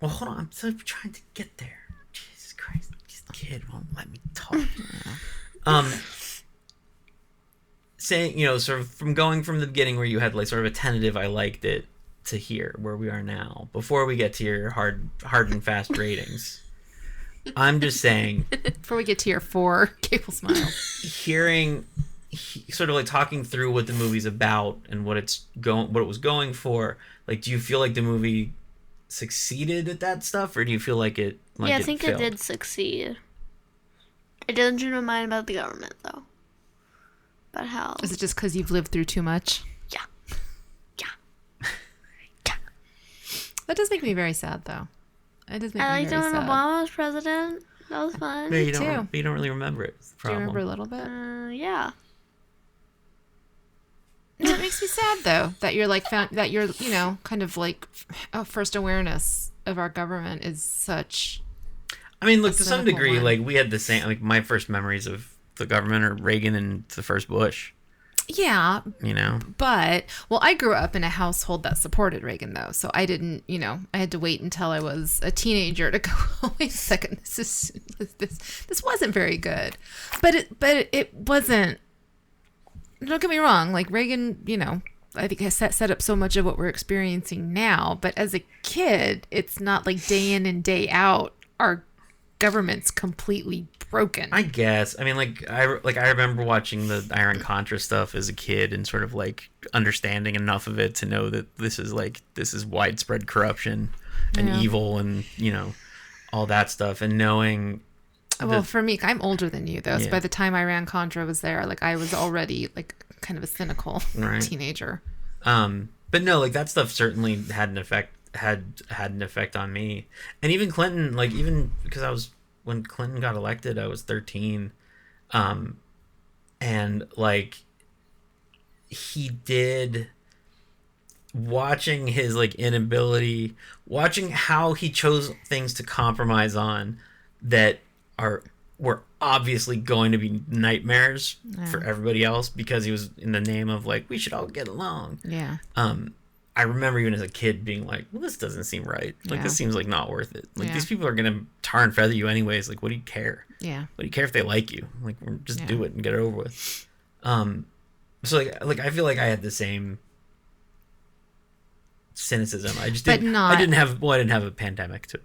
Speaker 3: Well, hold on. I'm still trying to get there. Jesus Christ. This kid won't let me talk. Saying, sort of going from the beginning where you had like sort of a tentative I liked it to here where we are now, before we get to your hard and fast ratings. I'm just saying,
Speaker 2: before we get to your 4 Gable smiles,
Speaker 3: hearing sort of like talking through what the movie's about and what it was going for, like, do you feel like the movie succeeded at that stuff, or do you feel like it
Speaker 4: I think
Speaker 3: failed?
Speaker 4: it did succeed. It doesn't change my mind about the government, though. But how?
Speaker 2: is it just because you've lived through too much?
Speaker 4: Yeah.
Speaker 2: That does make me very sad, though. It does make
Speaker 4: I
Speaker 2: me
Speaker 4: liked it
Speaker 2: very
Speaker 4: when
Speaker 2: sad.
Speaker 4: Obama was president. That was fun.
Speaker 3: No, you
Speaker 2: too.
Speaker 3: don't. You don't really remember it.
Speaker 2: Do you remember a little bit?
Speaker 4: Yeah.
Speaker 2: No, it makes me sad though that you're like that you're kind of like first awareness of our government is such.
Speaker 3: I mean, look, to some
Speaker 2: cynical
Speaker 3: degree,
Speaker 2: one.
Speaker 3: like, we had the same. Like, my first memories of the government are Reagan and the first Bush.
Speaker 2: Yeah, but I grew up in a household that supported Reagan though, so I didn't. I had to wait until I was a teenager to go. Oh, wait a second, this wasn't very good, but it wasn't. Don't get me wrong, like Reagan, I think has set up so much of what we're experiencing now. But as a kid, it's not like day in and day out our government's completely broken.
Speaker 3: I guess. I mean, I remember watching the Iran-Contra stuff as a kid and sort of like understanding enough of it to know that this is widespread corruption and evil and all that stuff, and knowing.
Speaker 2: Well, for me, I'm older than you though. So
Speaker 3: Yeah.
Speaker 2: by the time Iran-Contra was there, like I was already like kind of a cynical teenager.
Speaker 3: But no, like that stuff certainly had an effect on me. And even Clinton, like, even because when Clinton got elected, I was 13. And like he did, watching his like inability, watching how he chose things to compromise on that were obviously going to be nightmares for everybody else, because he was in the name of like, we should all get along.
Speaker 2: Yeah.
Speaker 3: I remember even as a kid being like, well, this doesn't seem right. Like, this seems like not worth it. Like, these people are going to tar and feather you anyways. Like, what do you care?
Speaker 2: Yeah.
Speaker 3: What do you care if they like you? Like, just do it and get it over with. So like I feel like I had the same cynicism. I didn't have a pandemic to,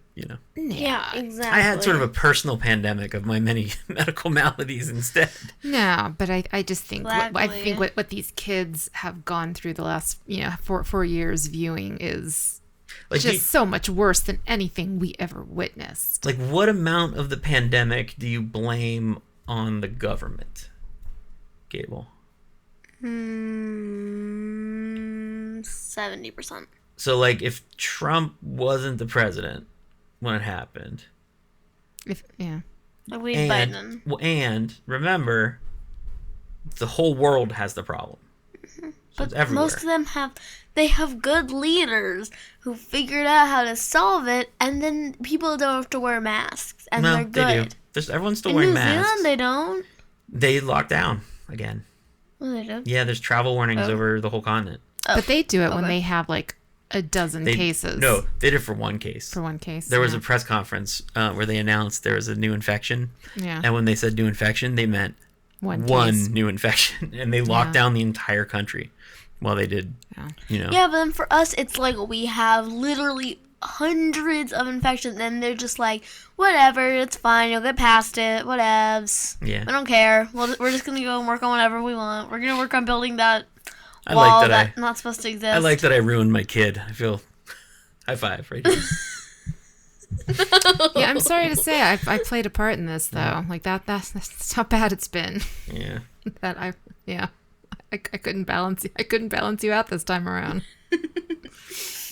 Speaker 4: Yeah, exactly.
Speaker 3: I had sort of a personal pandemic of my many medical maladies instead.
Speaker 2: No, but I just think
Speaker 4: Exactly.
Speaker 2: what these kids have gone through the last 4 years viewing is
Speaker 3: Like,
Speaker 2: just so much worse than anything we ever witnessed.
Speaker 3: like, what amount of the pandemic do you blame on the government, Gable?
Speaker 4: 70%.
Speaker 3: So, like, if Trump wasn't the president when it happened,
Speaker 4: Like we Biden.
Speaker 3: and remember, the whole world has the problem. So
Speaker 4: But
Speaker 3: it's everywhere.
Speaker 4: most of them have good leaders who figured out how to solve it, and then people don't have to wear masks, and
Speaker 3: no,
Speaker 4: they're good.
Speaker 3: they do. Everyone's still
Speaker 4: In
Speaker 3: wearing
Speaker 4: New
Speaker 3: masks.
Speaker 4: Zealand, they don't.
Speaker 3: They locked down again.
Speaker 4: Well, they do.
Speaker 3: Yeah, there's travel warnings over the whole continent.
Speaker 2: But they do it when
Speaker 4: okay.
Speaker 2: they have like a dozen cases.
Speaker 3: No, they did it for one case.
Speaker 2: For one case.
Speaker 3: There was a press conference where they announced there was a new infection.
Speaker 2: Yeah.
Speaker 3: And when they said new infection, they meant
Speaker 2: one
Speaker 3: one
Speaker 2: case.
Speaker 3: new infection. And they locked down the entire country while they did,
Speaker 4: Yeah, but then for us, it's like we have literally hundreds of infections, and they're just like, whatever, it's fine, you'll get past it, whatevs.
Speaker 3: Yeah.
Speaker 4: I don't care. We're just gonna go and work on whatever we want. We're gonna work on building that
Speaker 3: I
Speaker 4: wall
Speaker 3: like that
Speaker 4: that's not supposed to exist.
Speaker 3: I like that I ruined my kid. I feel high five right here.
Speaker 2: Yeah, I'm sorry to say I played a part in this though. Like that's how bad it's been.
Speaker 3: Yeah.
Speaker 2: That I couldn't balance you out this time around.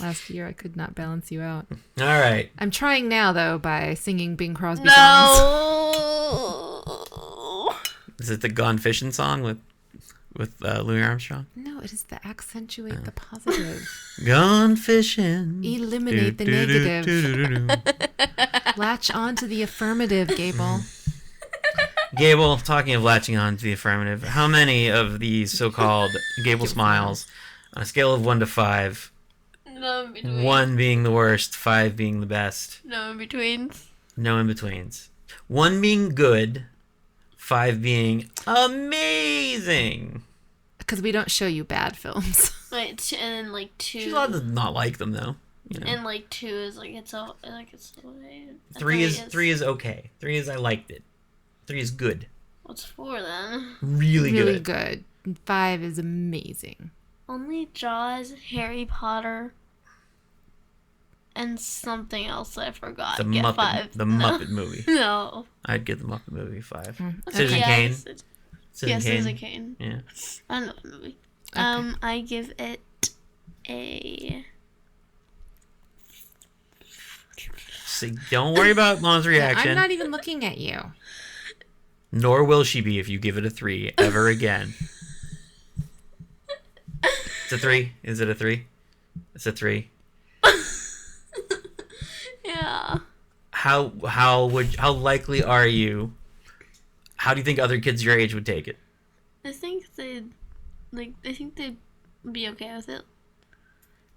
Speaker 2: Last year I could not balance you out.
Speaker 3: All right.
Speaker 2: I'm trying now though by singing Bing Crosby songs.
Speaker 4: No.
Speaker 3: Is it the Gone Fishing song with Louis Armstrong?
Speaker 2: No, it is to accentuate the positive.
Speaker 3: Gone fishing.
Speaker 2: Eliminate the negative. Latch on to the affirmative, Gable.
Speaker 3: Gable, talking of latching on to the affirmative, how many of these so-called Gable smiles On a scale of 1 to 5,
Speaker 4: No in between.
Speaker 3: 1 being the worst, 5 being the best.
Speaker 4: No in between.
Speaker 3: No in-betweens. 1 being good, 5 being amazing.
Speaker 2: Because we don't show you bad films.
Speaker 4: Wait, and then like 2.
Speaker 3: She's allowed to not like them, though. You know.
Speaker 4: And like 2 is like it's all like it's.
Speaker 3: 3 is okay. 3 is I liked it. 3 is good.
Speaker 4: What's 4 then?
Speaker 3: Really
Speaker 2: Really
Speaker 3: good.
Speaker 2: good. And 5 is amazing.
Speaker 4: Only Jaws, Harry Potter, and something else I forgot.
Speaker 3: The
Speaker 4: Get
Speaker 3: Muppet,
Speaker 4: 5.
Speaker 3: the Muppet movie.
Speaker 4: No.
Speaker 3: I'd give the Muppet movie 5.
Speaker 2: Okay.
Speaker 3: Citizen
Speaker 4: Yeah,
Speaker 3: Kane.
Speaker 4: Citizen
Speaker 3: Citizen Kane.
Speaker 4: Citizen Kane.
Speaker 3: Yeah.
Speaker 4: I don't know the movie.
Speaker 2: Okay.
Speaker 4: I give it a.
Speaker 3: See, don't worry about Mom's reaction.
Speaker 2: I'm not even looking at you.
Speaker 3: Nor will she be if you give it a 3 ever again. It's a 3. Is it a 3? It's a 3.
Speaker 4: Yeah.
Speaker 3: How likely are you? How do you think other kids your age would take it?
Speaker 4: I think they'd be okay with it.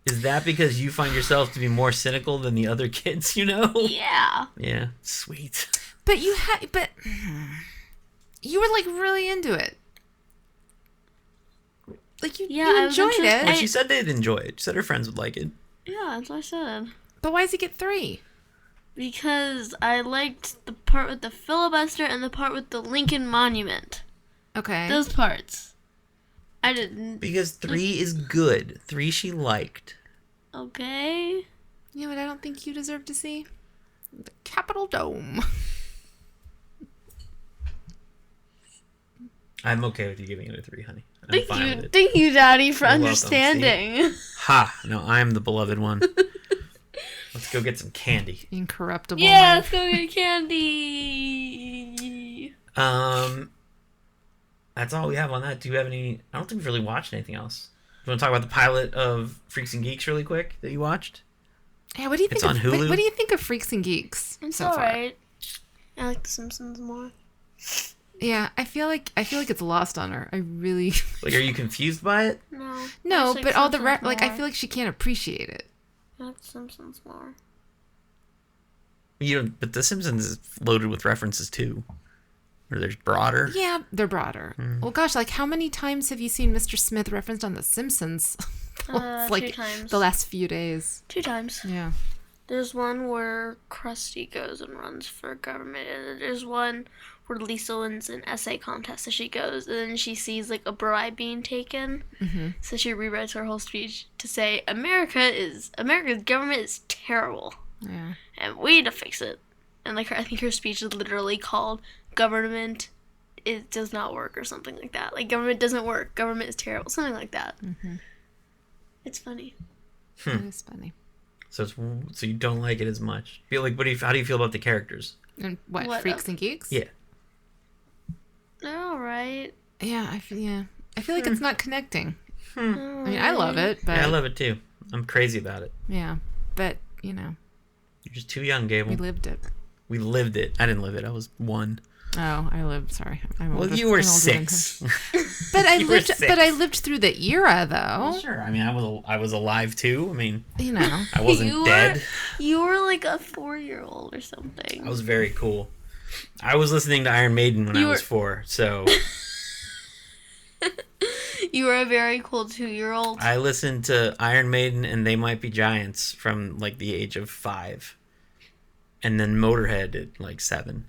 Speaker 3: Is that because you find yourself to be more cynical than the other kids you know?
Speaker 4: Yeah.
Speaker 3: Yeah. Sweet.
Speaker 2: But you were like really into it. Like you
Speaker 4: I was
Speaker 2: enjoyed
Speaker 4: interested-
Speaker 2: it.
Speaker 3: Well, she said they'd enjoy it. She said her friends would like it.
Speaker 4: Yeah, that's what I said.
Speaker 2: But why does he get 3?
Speaker 4: Because I liked the part with the filibuster and the part with the Lincoln Monument.
Speaker 2: Okay.
Speaker 4: Those parts. I didn't.
Speaker 3: Because 3 is good. 3 she liked.
Speaker 4: Okay.
Speaker 2: You know what I don't think you deserve to see? The Capitol Dome.
Speaker 3: I'm okay with you giving it a 3, honey. I'm fine with it.
Speaker 4: Thank you, Daddy, for
Speaker 3: You're welcome,
Speaker 4: understanding.
Speaker 3: Ha! No, I'm the beloved one. Let's go get some candy.
Speaker 2: Incorruptible.
Speaker 4: Yeah,
Speaker 2: mind.
Speaker 4: let's go get candy.
Speaker 3: That's all we have on that. Do you have any? I don't think we've really watched anything else. Do you want to talk about the pilot of Freaks and Geeks really quick that you watched?
Speaker 2: Yeah, what do you think?
Speaker 3: It's on Hulu?
Speaker 2: What do you think of Freaks and Geeks
Speaker 4: It's
Speaker 2: so far?
Speaker 4: alright. I like The Simpsons more.
Speaker 2: Yeah, I feel like it's lost on her. I really
Speaker 3: Like, are you confused by it?
Speaker 4: No.
Speaker 2: no,
Speaker 4: I like
Speaker 2: but all the
Speaker 4: Simpsons
Speaker 2: like I
Speaker 4: more.
Speaker 2: feel like she can't appreciate it.
Speaker 4: I like The Simpsons more.
Speaker 3: You don't, but The Simpsons is loaded with references too. Or there's broader.
Speaker 2: Yeah, they're broader. Well, gosh, like how many times have you seen Mr. Smith referenced on The Simpsons? Like
Speaker 4: 2 times.
Speaker 2: the last few days.
Speaker 4: 2 times.
Speaker 2: Yeah.
Speaker 4: There's one where Krusty goes and runs for government, and then there's one where Lisa wins an essay contest, so she goes, and then she sees like a bribe being taken, so she rewrites her whole speech to say America's government is terrible,
Speaker 2: Yeah.
Speaker 4: and we need to fix it. And like I think her speech is literally called "Government It Does Not Work" or something like that. Like government doesn't work, government is terrible, something like that. It's funny.
Speaker 2: It is funny.
Speaker 3: So you don't like it as much. Feel like how do you feel about the characters?
Speaker 2: And what,
Speaker 4: What
Speaker 2: Freaks and Geeks?
Speaker 3: Yeah.
Speaker 4: They're alright.
Speaker 2: Yeah, I feel like it's not connecting. I mean, I love it, but
Speaker 3: Yeah, I love it too. I'm crazy about it.
Speaker 2: yeah, but you know,
Speaker 3: You're just too young, Gable.
Speaker 2: we lived it.
Speaker 3: We lived it. I didn't live it. I was 1.
Speaker 2: Oh, I lived. Sorry, I'm
Speaker 3: Well,
Speaker 2: older-
Speaker 3: you were
Speaker 2: I'm older than
Speaker 3: 6.
Speaker 2: him. But I
Speaker 3: You were
Speaker 2: lived.
Speaker 3: 6.
Speaker 2: But I lived through the era, though.
Speaker 3: Sure. I mean, I was alive too. I mean,
Speaker 2: You know.
Speaker 3: I wasn't dead.
Speaker 4: You were like a 4-year-old or something.
Speaker 3: I was very cool. I was listening to Iron Maiden when I
Speaker 4: You
Speaker 3: was
Speaker 4: were-
Speaker 3: 4, so
Speaker 4: You were a very cool 2-year-old.
Speaker 3: I listened to Iron Maiden and They Might Be Giants from like the age of 5, and then Motorhead at like 7.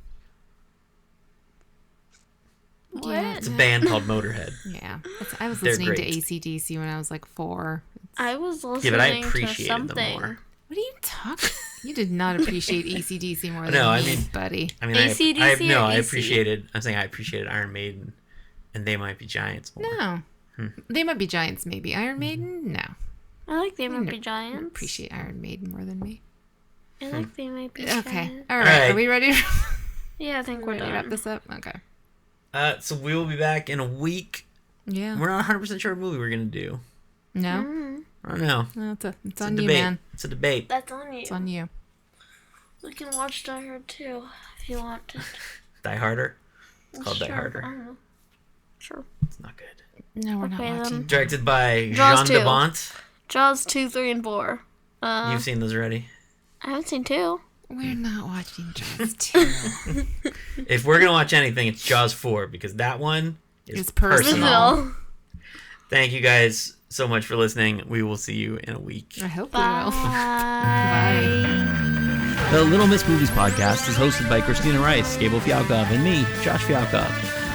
Speaker 2: Yeah,
Speaker 3: It's a band called Motorhead.
Speaker 2: yeah. I was
Speaker 3: They're
Speaker 2: listening to
Speaker 3: great.
Speaker 2: AC/DC when I was like 4.
Speaker 4: I was listening
Speaker 3: Yeah, but I
Speaker 4: to
Speaker 3: appreciated them
Speaker 4: something.
Speaker 3: more.
Speaker 2: What are you talking? You did not appreciate AC/DC more than
Speaker 3: No, I
Speaker 2: me,
Speaker 3: mean-
Speaker 2: buddy.
Speaker 3: I mean,
Speaker 4: AC/DC or
Speaker 3: I
Speaker 4: AC?
Speaker 3: appreciated. I'm saying I appreciated Iron Maiden, and They Might Be Giants more.
Speaker 2: No. They might be Giants, maybe. Iron Maiden? No.
Speaker 4: I like They Might
Speaker 2: No.
Speaker 4: Be Giants.
Speaker 2: Appreciate Iron Maiden more than me.
Speaker 4: I like They Might Be
Speaker 2: Okay.
Speaker 4: Giants.
Speaker 2: All right.
Speaker 3: right.
Speaker 2: Are we ready?
Speaker 4: Yeah, I think we're
Speaker 2: Ready to wrap
Speaker 4: done.
Speaker 2: this up? Okay.
Speaker 3: So we will be back in a week.
Speaker 2: Yeah.
Speaker 3: We're not 100% sure what movie we're gonna do.
Speaker 2: No?
Speaker 4: Mm,
Speaker 3: I don't know.
Speaker 2: No, it's
Speaker 3: It's
Speaker 2: on
Speaker 3: a
Speaker 2: you,
Speaker 3: debate.
Speaker 2: man.
Speaker 3: It's a debate.
Speaker 4: that's on you.
Speaker 2: It's on you.
Speaker 4: We can watch Die Hard too if you want to.
Speaker 3: Die Harder. It's called Die
Speaker 4: Sure,
Speaker 3: Harder.
Speaker 4: I don't know. Sure.
Speaker 3: It's not good.
Speaker 2: No, we're not
Speaker 4: Okay, then.
Speaker 2: watching.
Speaker 3: Directed by
Speaker 4: Jaws
Speaker 3: Jean
Speaker 4: 2.
Speaker 3: DeBont.
Speaker 4: Jaws 2, 3, and 4.
Speaker 3: You've seen those already.
Speaker 4: I haven't seen 2.
Speaker 2: We're not watching Jaws 2.
Speaker 3: If we're gonna watch anything, it's Jaws 4 because that one is
Speaker 2: It's personal.
Speaker 4: Personal.
Speaker 3: Thank you guys so much for listening. We will see you in a week.
Speaker 2: I hope we will.
Speaker 4: Bye.
Speaker 1: The Little Miss Movies podcast is hosted by Christina Rice, Gable Fialkov, and me, Josh Fialkov.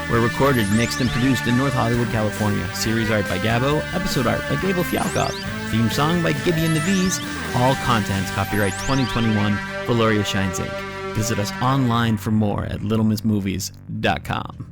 Speaker 1: We're recorded, mixed, and produced in North Hollywood, California. Series art by Gabo, episode art by Gable Fialkov, theme song by Gibby and the V's. All contents copyright 2021, Valoria Shines Inc. Visit us online for more at littlemissmovies.com.